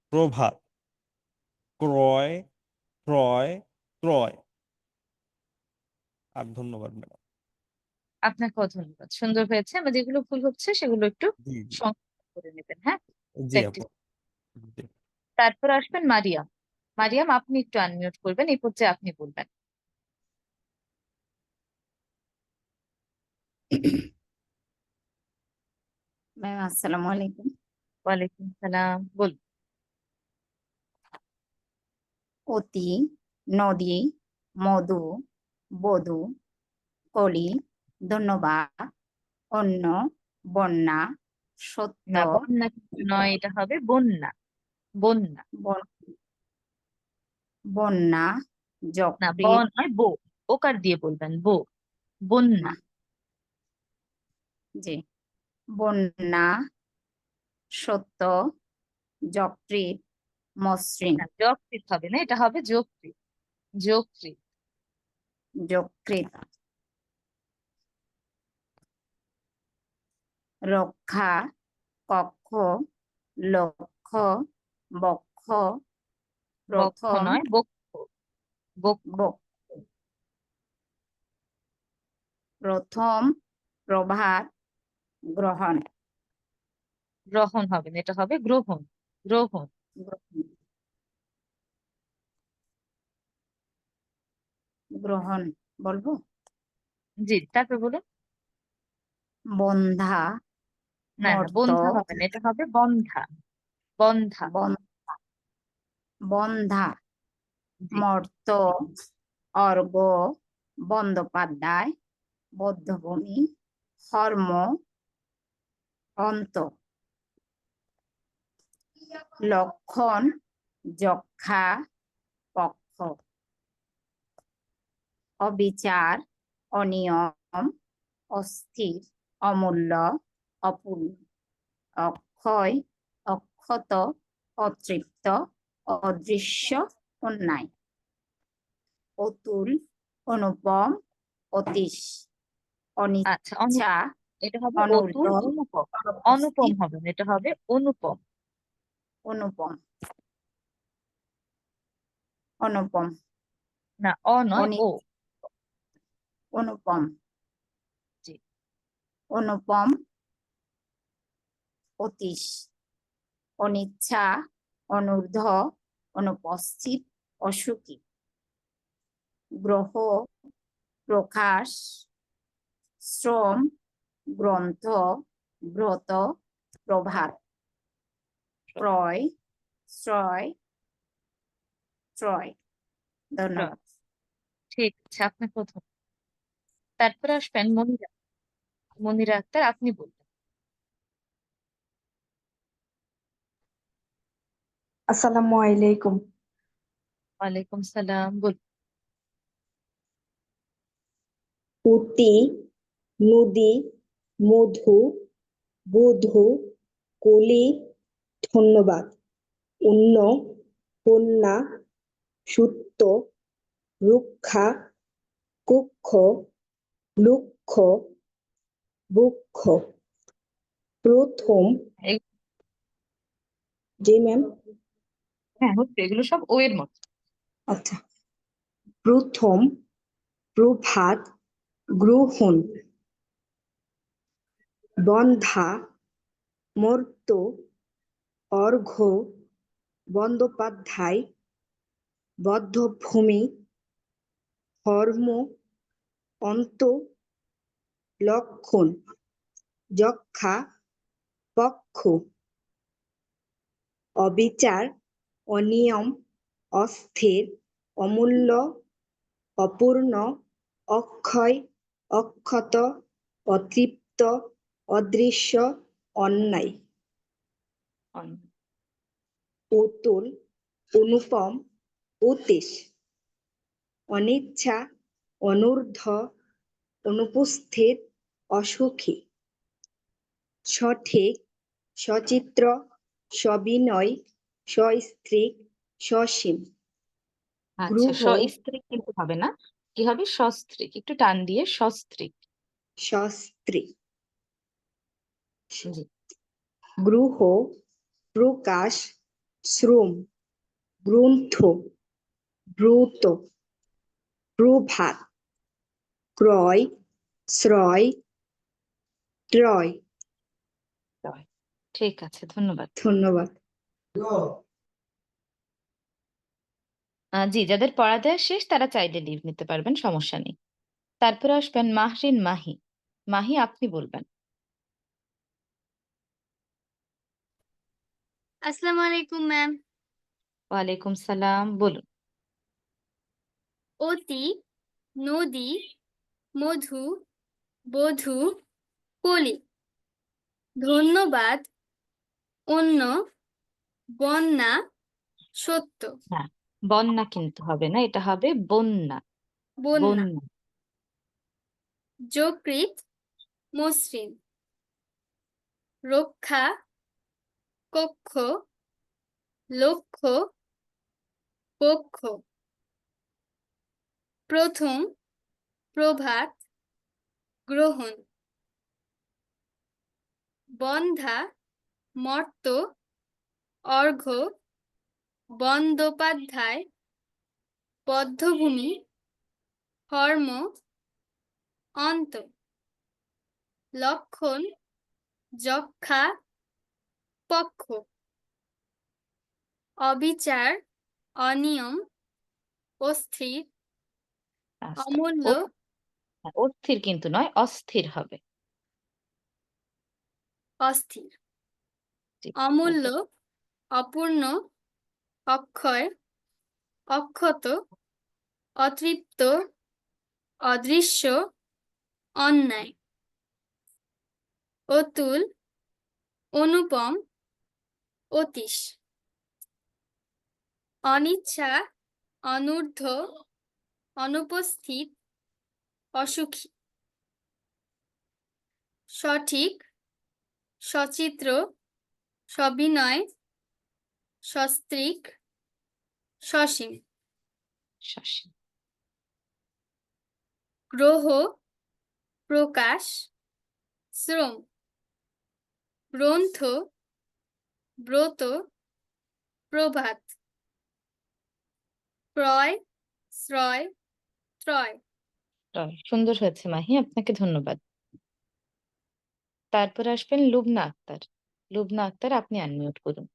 প্রভাত, ক্রয়, ক্রয়, ত্রয়। আর ধন্যবাদ ম্যাডাম। আপনাকেও ধন্যবাদ, সুন্দর হয়েছে। আমরা যেগুলো ভুল হচ্ছে সেগুলো একটু জি জি সংশোধন করে নেবেন, হ্যাঁ, জি আপু। প্র্যাকটিস। জি। তারপর আসবেন মারিয়াম। মারিয়াম, আপনি একটু আনমিউট করবেন, এই পর্যায়ে আপনি বলবেন। ম্যাম আসসালামু আলাইকুম। ওয়ালাইকুম সালাম, বলুন। অতি, নদী, মধু, বধূ, কলি, ধন্যবাদ, অন্য, বন্যা, সত্য, না, বন্যা কিন্তু নয়, এটা হবে বন্যা। বন্যা। বন- বন্যা, না, ব যকৃৎ, নয়, বো। ওকার দিয়ে বলবেন, বো। বন্যা। জি, বন্যা, সত্য, যকৃৎ, মসৃণ, না, যকৃৎ হবে না, এটা হবে যকৃৎ। যকৃৎ। যকৃৎ, রক্ষা, কক্ষ, লক্ষ, বক্ষ, বক্ষ প্রথম, নয়, বক্ষ। বক্ষ। বক্ষ, প্রথম, প্রভাত, গ্রহণ, গ্রহণ হবে না, এটা হবে গ্রহণ। গ্রহণ। গ্রহণ, গ্রহণ বলবো, জি, তারপর বলুন। বন্ধা, না না, মর্ত, বন্ধা হবে না, এটা হবে বন্ধা। বন্ধা। বন- বন্ধা, জি। মর্ত, অর্ঘ, বন্দ্যোপাধ্যায়, বধ্যভূমি, হর্ম, অন্ত, লক্ষণ, যক্ষা, পক্ষ, অবিচার, অনিয়ম, অস্থির, অমূল্য, অপূর্ণ, অক্ষয়, অক্ষত, অতৃপ্ত, অদৃশ্য, অন্যায়, অতুল, অনুপম, অতীশ, আচ্ছা, অনিচ্ছা, এটা হবে অতুল, অনূর্ধ্ব, অনুপম। অনুপম অনুপস্থিত, হবে না, এটা হবে অনুপম। অনুপম, অনুপম, না, অ নয়, অনি ও। অনুপম, অনুপম, অতীশ, অনিচ্ছা, অনূর্ধ্ব, অনুপস্থিত, অসুখী, গ্রহ, প্রকাশ, শ্রম, গ্রন্থ, ব্রত, প্রভাত, ক্রয়, শ্রয়, ত্রয়। ধন্যবাদ। ঠিক আছে, আপনাকেও ধন্যবাদ। তারপরে আসবেন মনিরা। মনিরা আক্তার, আপনি বলবেন। আসসালামু আলাইকুম। ওয়ালাইকুম সালাম, বলুন। অতি, নদী, মধু, বধূ, কলি, ধন্যবাদ, অন্য, কন্যা, সূত্য, রক্ষা, কক্ষ, লক্ষ, বক্ষ, প্রথম। এই- জি ম্যাম। হ্যাঁ, হচ্ছে, এগুলো সব ও এর মতো। আচ্ছা। প্রথম, প্রভাত, গ্রহণ, বন্ধা, মর্ত, অর্ঘ্য, বন্দ্যোপাধ্যায়, বধ্যভূমি, ধর্ম, অন্ত, লক্ষণ, যক্ষা, পক্ষ, অবিচার, অনিয়ম, অস্থির, অমূল্য, অপূর্ণ, অক্ষয়, অক্ষত, অতৃপ্ত, অদৃশ্য, অন্যায়, অতুল, অনুপম, অতীশ, অনিচ্ছা, অনূর্ধ্ব, অনুপস্থিত, অসুখী, সঠিক, সচিত্র, সবিনয়, সস্ত্রীক, সসীম, আচ্ছা, গৃহ, সস্ত্রীক কিন্তু হবে না, কি হবে? সস্ত্রীক, একটু টান দিয়ে সস্ত্রীক। সস্ত্রী, জি। গৃহ, প্রকাশ, শ্রম, গ্রন্থ, ব্রত, প্রভাত, ক্রয়, শ্রয়, ত্রয়। হয়। ঠিক আছে, ধন্যবাদ। ধন্যবাদ। জি, যাদের পড়া দেওয়া শেষ তারা চাইলে লিভ নিতে পারবেন, সমস্যা নেই। তারপরে আসবেন মাহরিন মাহি। মাহি, আপনি বলবেন। আসসালামু আলাইকুম ম্যাম। ওয়ালাইকুম সালাম, বলুন। অতি, নদী, মধু, বধূ, কলি, ধন্যবাদ, অন্য, বন্যা, সত্য, হ্যাঁ, বন্যা কিন্তু হবে না, এটা হবে বন্যা। বন্যা, বন্যা। যকৃৎ, মসৃণ, রক্ষা, কক্ষ, লক্ষ্য, পক্ষ, প্রথম, প্রভাত, গ্রহণ, বন্ধা, মর্ত, অর্ঘ্য, বন্দ্যোপাধ্যায়, বধ্যভূমি, হর্ম, অন্ত, লক্ষণ, যক্ষা, পক্ষ, অবিচার, অনিয়ম, অস্থির, আচ্ছা, অমূল্য, অস্থির কিন্তু নয়, অস্থির হবে। অস্থির, জি, অমূল্য, একদম। অপূর্ণ, অক্ষয়, অক্ষত, অতৃপ্ত, অদৃশ্য, অন্যায়, অতুল, অনুপম, অতীশ, অনিচ্ছা, অনূর্ধ্ব, অনুপস্থিত, অসুখী, সঠিক, সচিত্র, সবিনয়, সস্ত্রীক, সসীম, শশী। গ্রহ, প্রকাশ, শ্রম, গ্রন্থ, ব্রত, প্রভাত, ক্রয়, শ্রয়, ত্রয়। সুন্দর হয়েছে মাহি, আপনাকে ধন্যবাদ। তারপরে আসবেন লুবনা আক্তার। লুবনা আক্তার, আপনি আনমিউট করুন।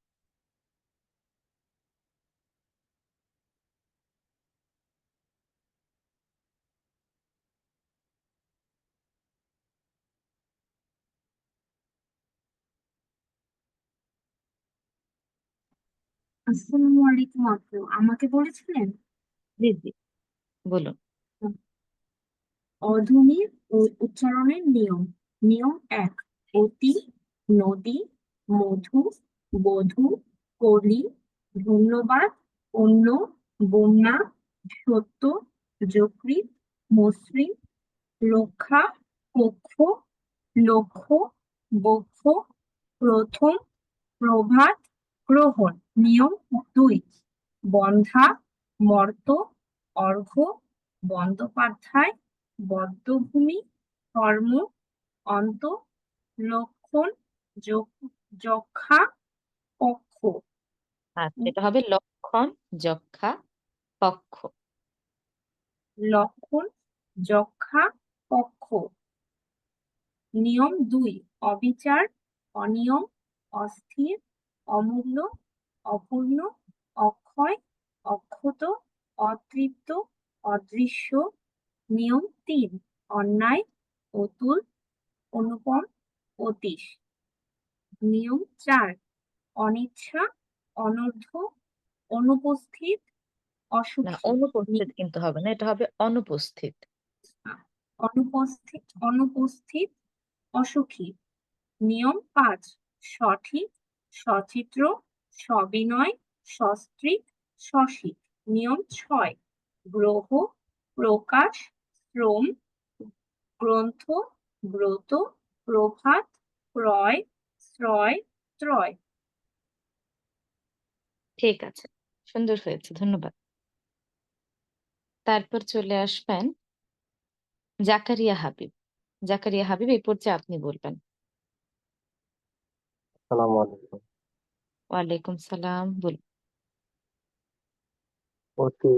আসসালামু আলাইকুম আপু, আমাকে বলেছিলেন? জি জি, বলুন। অধ্বনির ও উচ্চারণের নিয়ম। নিয়ম 1, অতি, নদী, মধু, বধূ, কলি, ধন্যবাদ, অন্য, বন্যা, সত্য, যকৃৎ, মসৃণ, রক্ষা, পক্ষ, লক্ষ্য, বক্ষ, প্রথম, প্রভাত, গ্রহণ। নিয়ম 2, বন্ধা, মর্ত, অর্ঘ্য, বন্দ্যোপাধ্যায়, বধ্যভূমি, কর্ম, অন্ত, লক্ষণ, যক্ষা, পক্ষ। আচ্ছা, এটা হবে লক্ষণ, যক্ষা, পক্ষ। লক্ষণ, যক্ষা, পক্ষ। নিয়ম 2, অবিচার, অনিয়ম, অস্থির, অমূল্য, অপূর্ণ, অক্ষয়, অক্ষত, অতৃপ্ত, অদৃশ্য। নিয়ম 3, অন্যায়, অতুল, অনুপম, অতীশ। নিয়ম 4, অনিচ্ছা, অনর্থ, অনুপস্থিত, না, অসুখী। অনুপস্থিত কিন্তু হবে না, এটা হবে অনুপস্থিত। অনুপস্থিত, অসুখী। নিয়ম 5, সঠিক, সচিত্র, সবিনয়, সস্ত্রীক, সসিক। নিয়ম 6, গ্রহ, প্রকাশ, শ্রম, গ্রন্থ, ব্রত, প্রভাত, ক্রয়, শ্রয়, ত্রয়। ঠিক আছে, সুন্দর হয়েছে, ধন্যবাদ। তারপর চলে আসবেন জাকারিয়া হাবিব। জাকারিয়া হাবিব, এই পর্যায়ে আপনি বলবেন। আসসালামু আলাইকুম। ওয়ালাইকুম সালাম, বলুন। অতি,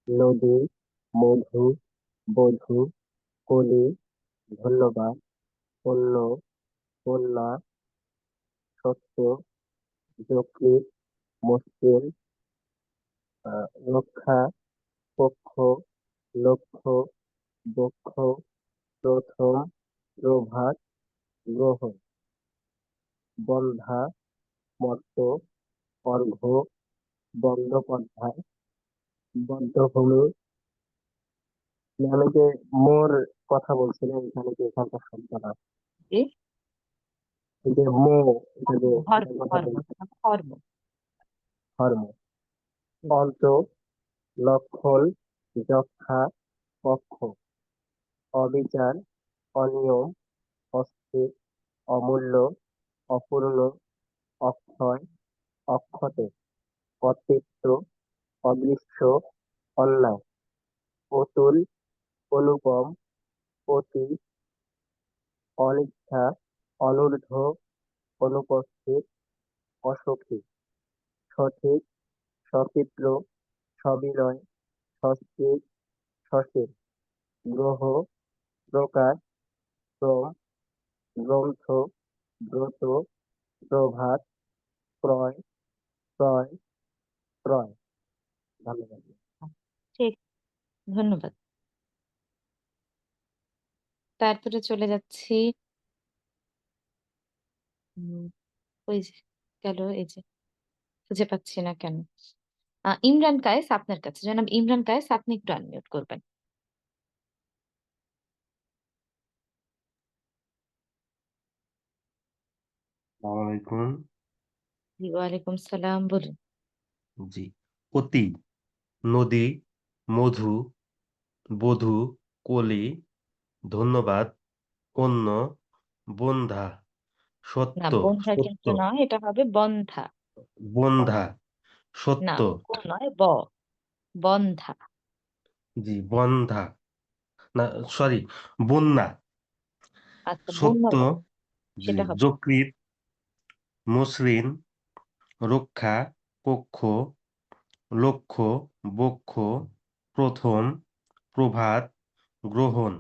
নদী, মধু, বধূ, কলি, ধন্যবাদ, অন্য, কন্যা, সত্য, যকৃৎ, মসৃণ, রক্ষা, পক্ষ, লক্ষ্য, বক্ষ, প্রথম, প্রভাত, গ্রহণ, বন্ধা, মর্ত, অর্ঘ্য, বন্দ্যোপাধ্যায়, বধ্যভূমি। আমি যে মোর কথা বলছিলাম, এখানে যে এখানকার শব্দ না, জি, এই যে মো, এটা যে ধর্ম, এটার কথা ধর্ম, বলছি, ধর্ম। ধর্ম, অন্ত, লক্ষণ, যক্ষা, পক্ষ, অবিচার, অনিয়ম, অস্থির, অমূল্য, অপূর্ণ, অক্ষয়, অক্ষত, অতৃপ্ত, অদৃশ্য, অন্যায়, অতুল, অনুপম, অতি, অনিচ্ছা, অনূর্ধ্ব, অনুপস্থিত, অসখী, সঠিক, সচিত্র, সবিনয়, সস্ত্রীক, সসীম, গ্রহ, প্রকাশ, শ্রম, গ্রন্থ, ব্রত, প্রভাত, ক্রয়, ক্রয়, ক্রয়। ধন্যবাদ। ঠিক, ধন্যবাদ। তারপরে চলে যাচ্ছি ওই যে গেল, এই যে খুঁজে পাচ্ছি না কেন। ইমরান কায়েস, আপনার কাছে জনাব ইমরান কায়েস, আপনি একটু আনমিউট করবেন। আসসালামু আলাইকুম। জি, ওয়ালাইকুম সালাম, বলুন। জি, অতি, নদী, মধু, বধূ, কলি, ধন্যবাদ, অন্য, বন্ধা, না, সত্য, বন্ধা সত্য, কিন্তু নয়, এটা হবে বন্ধা। বন্ধা, না, সত্য, ক নয়, বন্ধা। জি, বন্ধা, না সরি, বন্যা, আচ্ছা, সত্য, বন্যা, জি, সেটা হবে। যকৃৎ, মসৃণ, রক্ষা, পক্ষ, লক্ষ্য, বক্ষ, প্রথম, প্রভাত, গ্রহণ,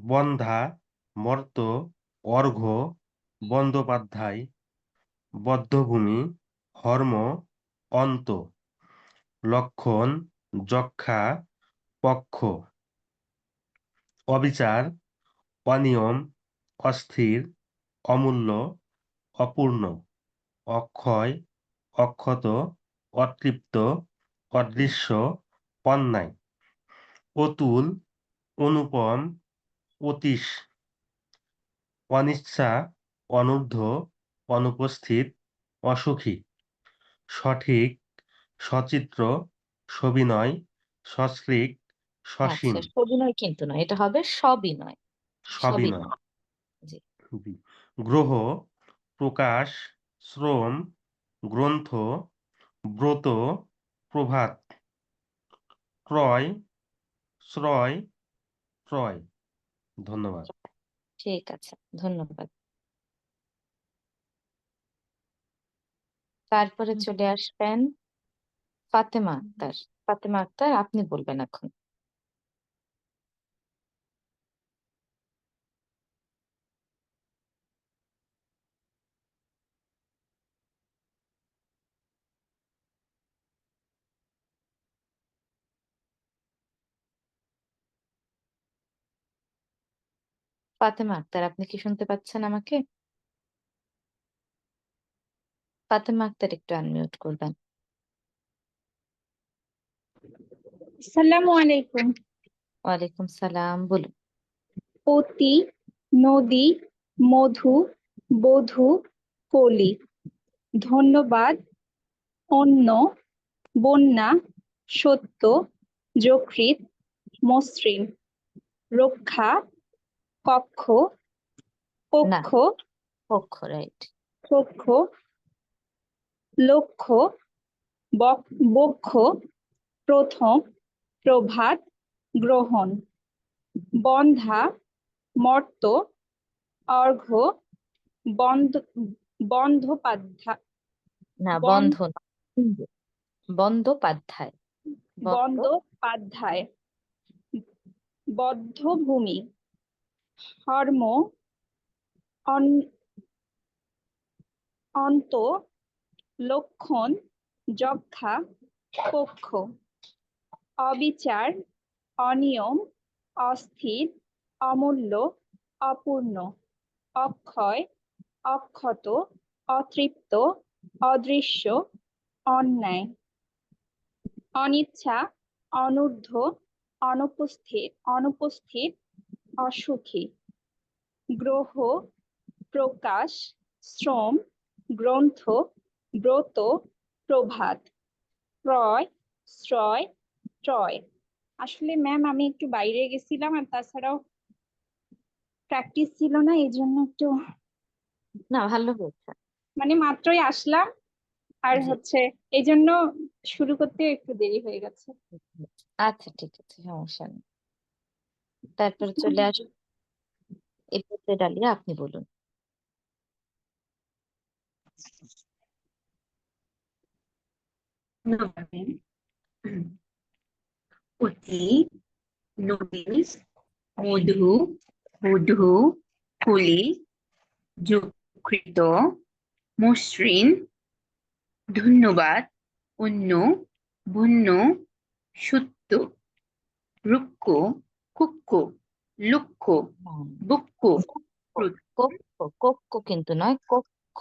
বন্ধা, মর্ত, অর্ঘ্য, বন্দ্যোপাধ্যায়, বধ্যভূমি, হর্ম, অন্ত, লক্ষণ, যক্ষা, পক্ষ, অবিচার, অনিয়ম, অস্থির, অমূল্য, অপূর্ণ, অক্ষয়, অক্ষত, অতৃপ্ত, অদৃশ্য, অন্যায়, অতুল, অনুপম, অতীশ, অনিচ্ছা, অনূর্ধ্ব, অনুপস্থিত, অসুখী, সঠিক, সচিত্র, সবিনয়, সশ্রীক, সসীম, আচ্ছা, সবিনয় কিন্তু নয়, এটা হবে সবিনয়। সবিনয়, সবিনয়, জি। গ্রহ, প্রকাশ, শ্রম, গ্রন্থ, ব্রত, প্রভাত, ক্রয়, শ্রয়, ক্রয়। ধন্যবাদ। ঠিক আছে, ধন্যবাদ। তারপরে চলে আসবেন ফাতেমা আক্তার। ফাতেমা আক্তার, আপনি বলবেন এখন। ফাতেমা আক্তার, আপনি কি শুনতে পাচ্ছেন আমাকে? ফাতেমা আক্তার, একটু আনমিউট করবেন। আসসালামু আলাইকুম। ওয়ালাইকুম সালাম, বলুন। অতি, নদী, মধু, বধূ, কলি, ধন্যবাদ, অন্য, বন্যা, সত্য, যকৃৎ, মসৃণ, রক্ষা, কক্ষ, না, পক্ষ, পক্ষ, রাইট। পক্ষ, লক্ষ্য, বক্ষ, প্রথম, প্রভাত, গ্রহণ, বন্ধা, মর্ত, অর্ঘ্য, বন্দ্যোপাধ্যায়, না, বন্ধ না, বন্দ্যোপাধ্যায়। বন্দ্যোপাধ্যায়, বধ্যভূমি, হর্ম, অন্ত, লক্ষণ, যক্ষা, পক্ষ, অবিচার, অনিয়ম, অস্থির, অমূল্য, অপূর্ণ, অক্ষয়, অক্ষত, অতৃপ্ত, অদৃশ্য, অন্যায়, অনিচ্ছা, অনূর্ধ্ব, অনুপস্থিত, অসুখী, গ্রহ, প্রকাশ, শ্রম, গ্রন্থ, ব্রত, প্রভাত, ক্রয়, শ্রয়, ট্রয়। আসলে ম্যাম আমি একটু বাইরে গেছিলাম, আর তাছাড়াও প্র্যাকটিস ছিল না, এই জন্য একটু না, ভালো হয়েছে। মানে মাত্রই আসলাম, আর জি, হচ্ছে এই জন্য শুরু করতে একটু দেরি হয়ে গেছে। আচ্ছা, ঠিক আছে, সমস্যা নেই। তারপরে চলে আসুন এফএসএ ডালিয়া, আপনি বলুন। অতি, নদী, মধু, বধূ, কলি, যকৃত, মসৃণ, ধন্যবাদ, অন্য, বন্য, সত্য, রুক্ষ, কুক্ষ, লক্ষ, বক্ষ, কক্ষ, কক্ষ কিন্তু নয়, কক্ষ,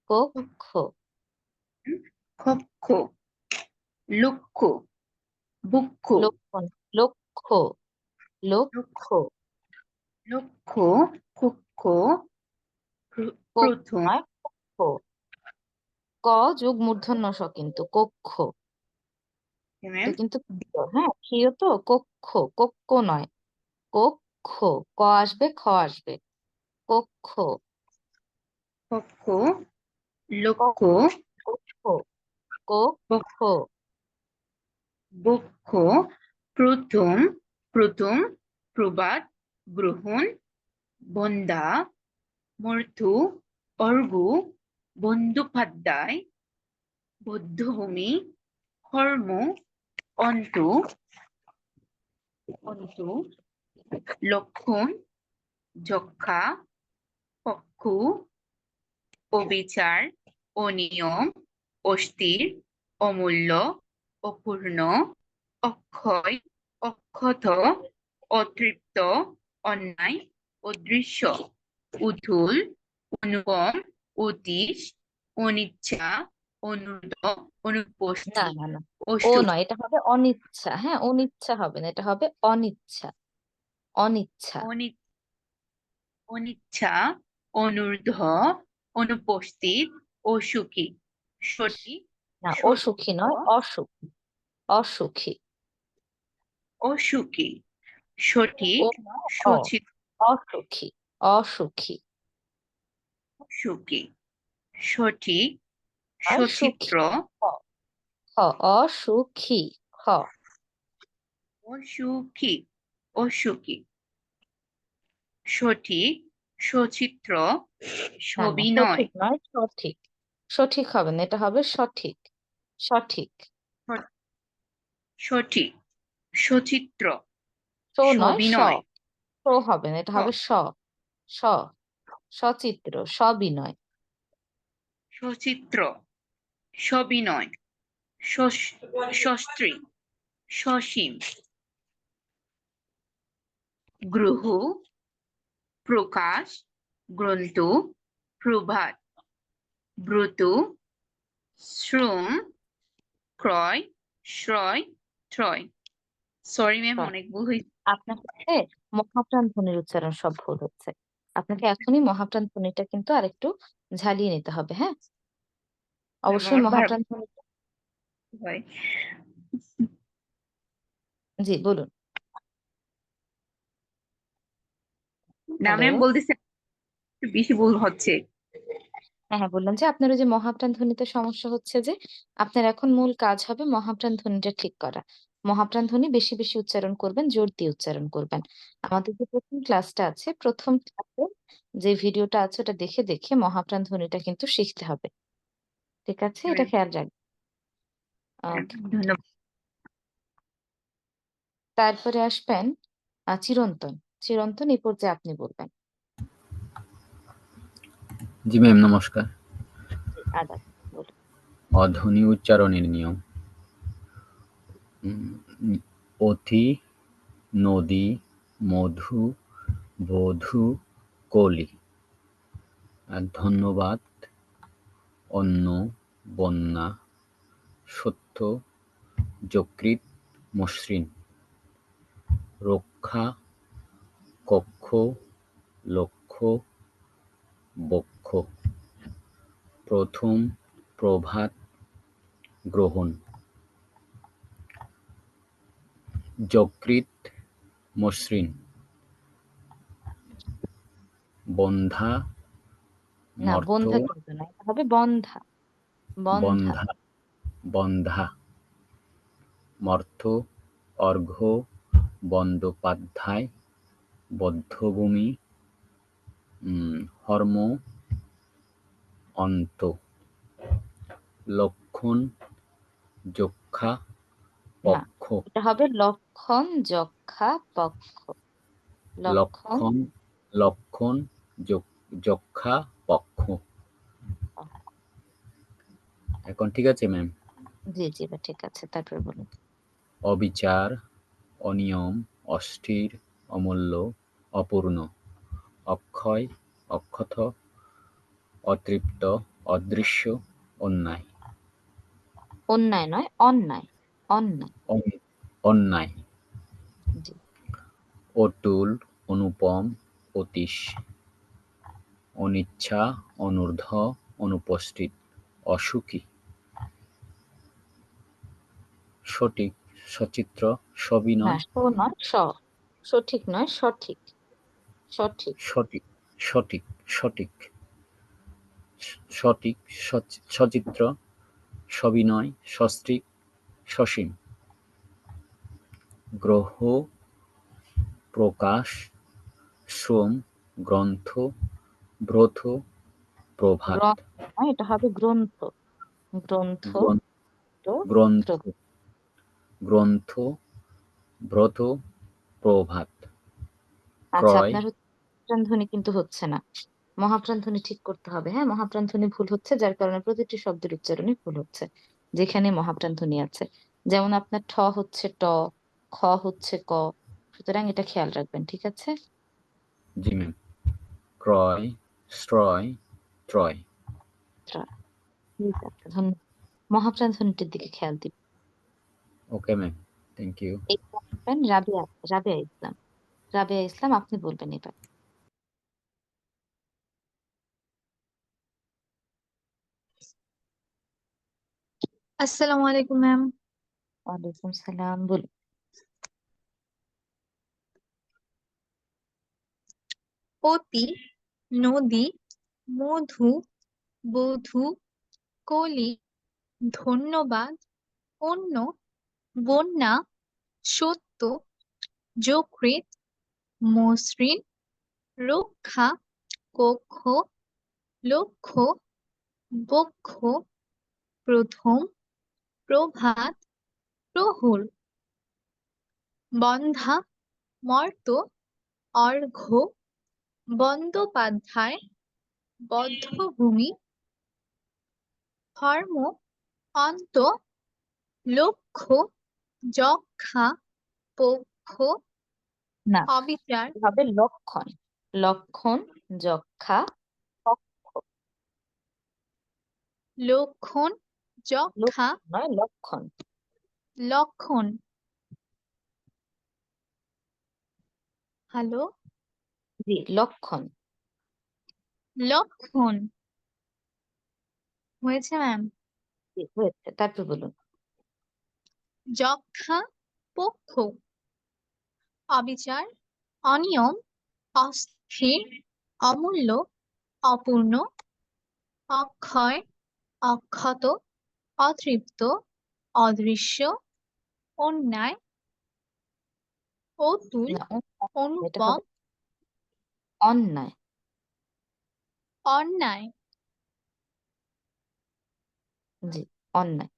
কক্ষ, কক্ষ, লক্ষ, বক্ষ, লক্ষণ, লক্ষ্য, লক্ষ্য, লক্ষ, কক্ষ, কক্ষ প্রথম, নয়, কক্ষ, ক যোগ মূর্ধন্য স, কিন্তু কক্ষ, এটা কিন্তু ক্ষীয়, হ্যাঁ, ক্ষীয় তো, কক্ষ, কক্ষ নয়, কক্ষ, ক আসবে, খ আসবে, কক্ষ, কক্ষ, লক্ষ, কক্ষ, কক্ষ, বক্ষ, প্রথম, প্রবাদ, গ্রহণ, বন্দা, মর্তু, অর্ঘ্য, বন্দ্যোপাধ্যায়, বধ্যভূমি, হর্ম, অন্ত, লক্ষণ, যক্ষা, পক্ষু, অবিচার, অনিয়ম, অস্থির, অমূল্য, অপূর্ণ, অক্ষয়, অক্ষত, অতৃপ্ত, অন্যায়, অদৃশ্য, উথুল, অনুপম, অতীশ, অনিচ্ছা, অনূর্ধ্ব, না অনুপস্থিত, না না ও অসুখ, নয়, এটা হবে অনিচ্ছা। হ্যাঁ, অনিচ্ছা হবে না, এটা হবে অনিচ্ছা। অনিচ্ছা। অনি- অনিচ্ছা, অনূর্ধ্ব, অনুপস্থিত, অসুখী, সঠিক, না, অসুখী সচিত্র, নয়, অসুখী। অসুখী। অসুখী, সঠিক, ও নয়, সচিত্র, অসুখী। অসুখী সুখী, সঠিক, নয়, সচিত্র, সুখী। খ খ অসুখী। খ অসুখী, অসুখী, সঠিক, সচিত্র, না না, সবিনয়, সঠিক নয়, সঠিক। সঠিক হবে না, এটা হবে সঠিক। সঠিক। সঠিক, সচিত্র, সো নয়, স। সবিনয়, সো হবে না, এটা হবে স। স সচিত্র, সবিনয়। সচিত্র, সবিনয়, সস্ত্রী, সসীম, গ্রহ, প্রকাশ, গ্রন্থ, প্রভাত, ব্রত, শ্রম, ক্রয়, শ্রয়, ত্রয়। Sorry ma'am, ত্রয়। অনেক ভুল হয়েছে। আপনার হচ্ছে মহাপ্রাণ ধ্বনির উচ্চারণ সব ভুল হচ্ছে। আপনাকে এখনই মহাপ্রাণ ধ্বনিটা কিন্তু আরেকটু ঝালিয়ে নিতে হবে। হ্যাঁ, অবশ্যই আমার মহাপ্রাণ ধ্বনি। হয়। জি বলুন। না হ্যালো। ম্যাম, বলতেছে একটু বেশি ভুল হচ্ছে। হ্যাঁ হ্যাঁ, বললাম যে আপনার ওই যে মহাপ্রাণ ধ্বনিতে সমস্যা হচ্ছে, যে আপনার এখন মূল কাজ হবে মহাপ্রাণ ধ্বনিটা ঠিক করা। মহাপ্রাণ ধ্বনি বেশি বেশি উচ্চারণ করবেন, জোর দিয়ে উচ্চারণ করবেন। আমাদের যে প্রথম ক্লাসটা আছে, প্রথম ক্লাসে যে ভিডিওটা আছে ওটা দেখে দেখে মহাপ্রাণ ধ্বনিটা কিন্তু শিখতে হবে। ঠিক আছে, এটা খেয়াল রাখবেন। ওকে। ধন্যবাদ। তারপরে আসবেন চিরন্তন। চিরন্তন এই পর্যায়ে আপনি বলবেন। জি ম্যাম, নমস্কার। আদাব। বলুন। অধ্বনি উচ্চারণের নিয়ম। অতি, নদী, মধু, বধূ, কলি। আর ধন্যবাদ, অন্ন, বন্যা, সত্য, যকৃৎ, মসৃণ। রক্ষা, কক্ষ, লক্ষ, বক্ষ। প্রথম, প্রভাত, গ্রহণ। যকৃৎ, মসৃণ। বন্ধা, না, মর্ত, বন্ধা কিন্তু না, এটা হবে বন্ধা। বন্ধা। বন্ধা, বন্ধা। মর্ত, অর্ঘ্য, বন্দ্যোপাধ্যায়, বধ্যভূমি, হর্ম, অন্ত। লক্ষণ, যক্ষা, না, পক্ষ। এটা হবে লক্ষণ, যক্ষা, পক্ষ। লক্ষণ, লক্ষণ, লক্ষণ, যক্ষা, পক্ষ। এখন ঠিক আছে ম্যাম? জি জি, বা ঠিক আছে, তারপর বলুন। অবিচার, অনিয়ম, অস্থির, অমূল্য, অপূর্ণ, অক্ষয়, অক্ষত, অতৃপ্ত, অদৃশ্য, অন্যায়। অন্যায় নয়, অন্যায়। অন্যায়। অন্যায়। জি। অতুল, অনুপম, অতীশ। অনিচ্ছা, অনূর্ধ্ব, অনুপস্থিত, অসুখী। সঠিক, সচিত্র, না, সবিনয়। সো নয়, সঠিক নয়, সঠিক। সঠিক। সঠিক, সঠিক, সঠিক, সঠিক, সচিত্র, সবিনয়, সস্ত্রীক, সসীম। গ্রহ, প্রকাশ, শ্রম, গ্রন্থ, ব্রত, প্রভাত। গ্রন্থ নয়, এটা হবে গ্রন্থ। গ্রন্থ। গ্রন্থ, গ্রন্থ, ব্রত, প্রভাত। আচ্ছা, ক্রয়, আপনার মহাপ্রাণ ধ্বনি কিন্তু হচ্ছে না। মহাপ্রাণ ধ্বনি ঠিক করতে হবে। হ্যাঁ, মহাপ্রাণ ধ্বনি ভুল হচ্ছে, যার কারণে প্রতিটি শব্দের উচ্চারণে ভুল হচ্ছে যেখানে মহাপ্রাণ ধ্বনি আছে। যেমন আপনার ঠ হচ্ছে ট, খ হচ্ছে ক। সুতরাং এটা খেয়াল রাখবেন, ঠিক আছে? জি ম্যাম। ক্রয়, শ্রয়, ত্রয়। ঠিক আছে, ধন্যবাদ। মহাপ্রাণ ধ্বনিটির দিকে খেয়াল দিবেন। Okay ma'am, thank you. এইবার আসবেন রাবিয়া রাবিয়া ইসলাম। রাবিয়া ইসলাম, আপনি বলবেন এবার। আসসালামু আলাইকুম ম্যাম। ওয়ালাইকুম সালাম, বলুন। অতি, নদী, মধু, বধূ, কলি, ধন্যবাদ, অন্য, বন্যা, সত্য, যকৃৎ, মসৃণ, রক্ষা, কক্ষ, লক্ষ্য, বক্ষ, প্রথম, প্রভাত, প্রহর, বন্ধা, মর্ত, অর্ঘ্য, বন্দ্যোপাধ্যায়, বধ্যভূমি, ধর্ম, অন্ত, লক্ষ্য, যক্ষা, পক্ষ, না, অবিচার, হবে লক্ষণ। লক্ষণ, যক্ষা, পক্ষ। লক্ষণ, যক্ষা, লক্ষণ নয়, লক্ষণ। লক্ষণ। হ্যালো, জি, লক্ষণ। লক্ষণ হয়েছে ম্যাম। জি, হয়েছে, তারপর বলুন। যক্ষা, পক্ষ, অবিচার, অনিয়ম, অস্থির, অমূল্য, অপূর্ণ, অক্ষয়, অক্ষত, অতৃপ্ত, অদৃশ্য, অন্যায়, অতুল, না, এটা অনুপম, হবে অন্যায়। অন্যায়, জি, অন্যায়।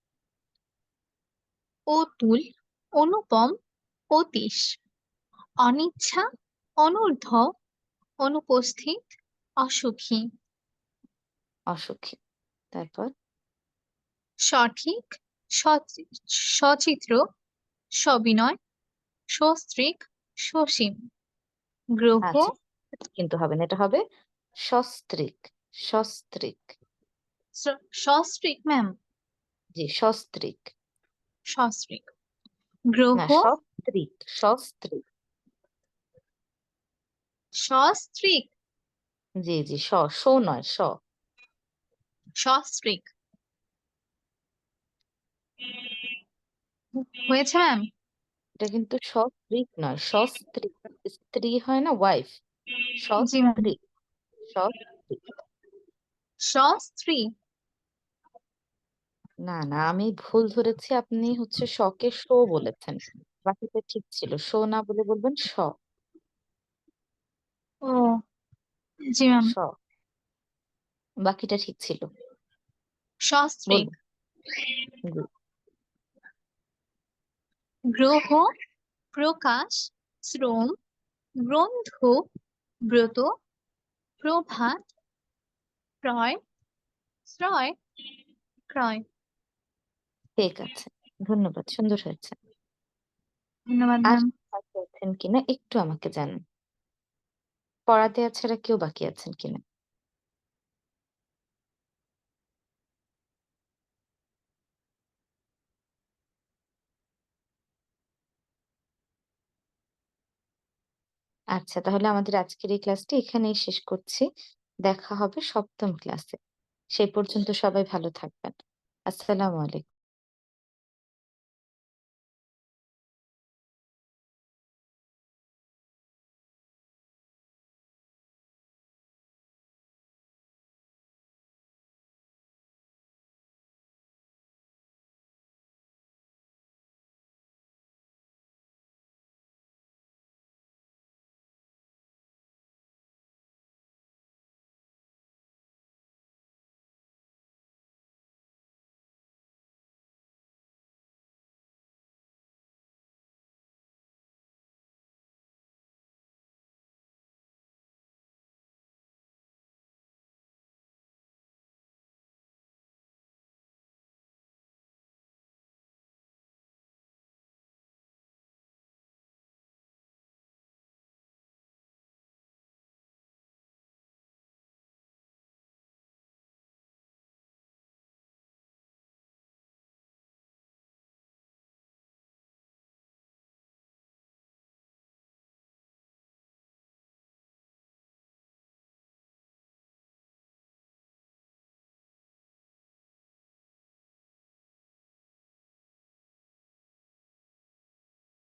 অতুল, অনুপম, অতীশ, অনিচ্ছা, অনূর্ধ্ব, অনুপস্থিত, অসুখী, অসুখী। তারপর সঠিক, সচিত্র, সবিনয়, সস্ত্রীক, সসীম, গ্রহ, আচ্ছা, কিন্তু হবে না, এটা হবে সস্ত্রীক। সস্ত্রীক। সস্ত্রীক ম্যাম, জি, সস্ত্রীক। সস্ত্রীক, গ্রহ, না, সস্ত্রীক। সস্ত্রীক। সস্ত্রীক, জি জি, স নয়, সস্ত্রীক হয়েছে ম্যাম। এটা কিন্তু সস্ত্রীক নয়, সস্ত্রীক। স্ত্রী হয় না, ওয়াইফ। জি ম্যাম, সস্ত্রীক। সস্ত্রীক। সস্ত্রী, না না, আমি ভুল ধরেছি, আপনি হচ্ছে শকে শো বলেছেন, বাকিটা ঠিক ছিল। শো না বলে বলবেন স। ও জি ম্যাম, স, বাকিটা ঠিক ছিল। সস্ত্রীক, বলুন। জি, গ্রহ, প্রকাশ, শ্রম, গ্রন্থ, ব্রত, প্রভাত, ক্রয়, শ্রয়, ক্রয়। ঠিক আছে, ধন্যবাদ, সুন্দর হয়েছে। ধন্যবাদ আর ম্যাম। বাকি আছেন কিনা একটু আমাকে জানান। পড়া দেওয়া ছাড়া কেউ বাকি আছেন কিনা? আচ্ছা, তাহলে আমাদের আজকের এই ক্লাসটি এখানেই শেষ করছি। দেখা হবে সপ্তম ক্লাসে। সেই পর্যন্ত সবাই ভালো থাকবেন। আসসালামু আলাইকুম।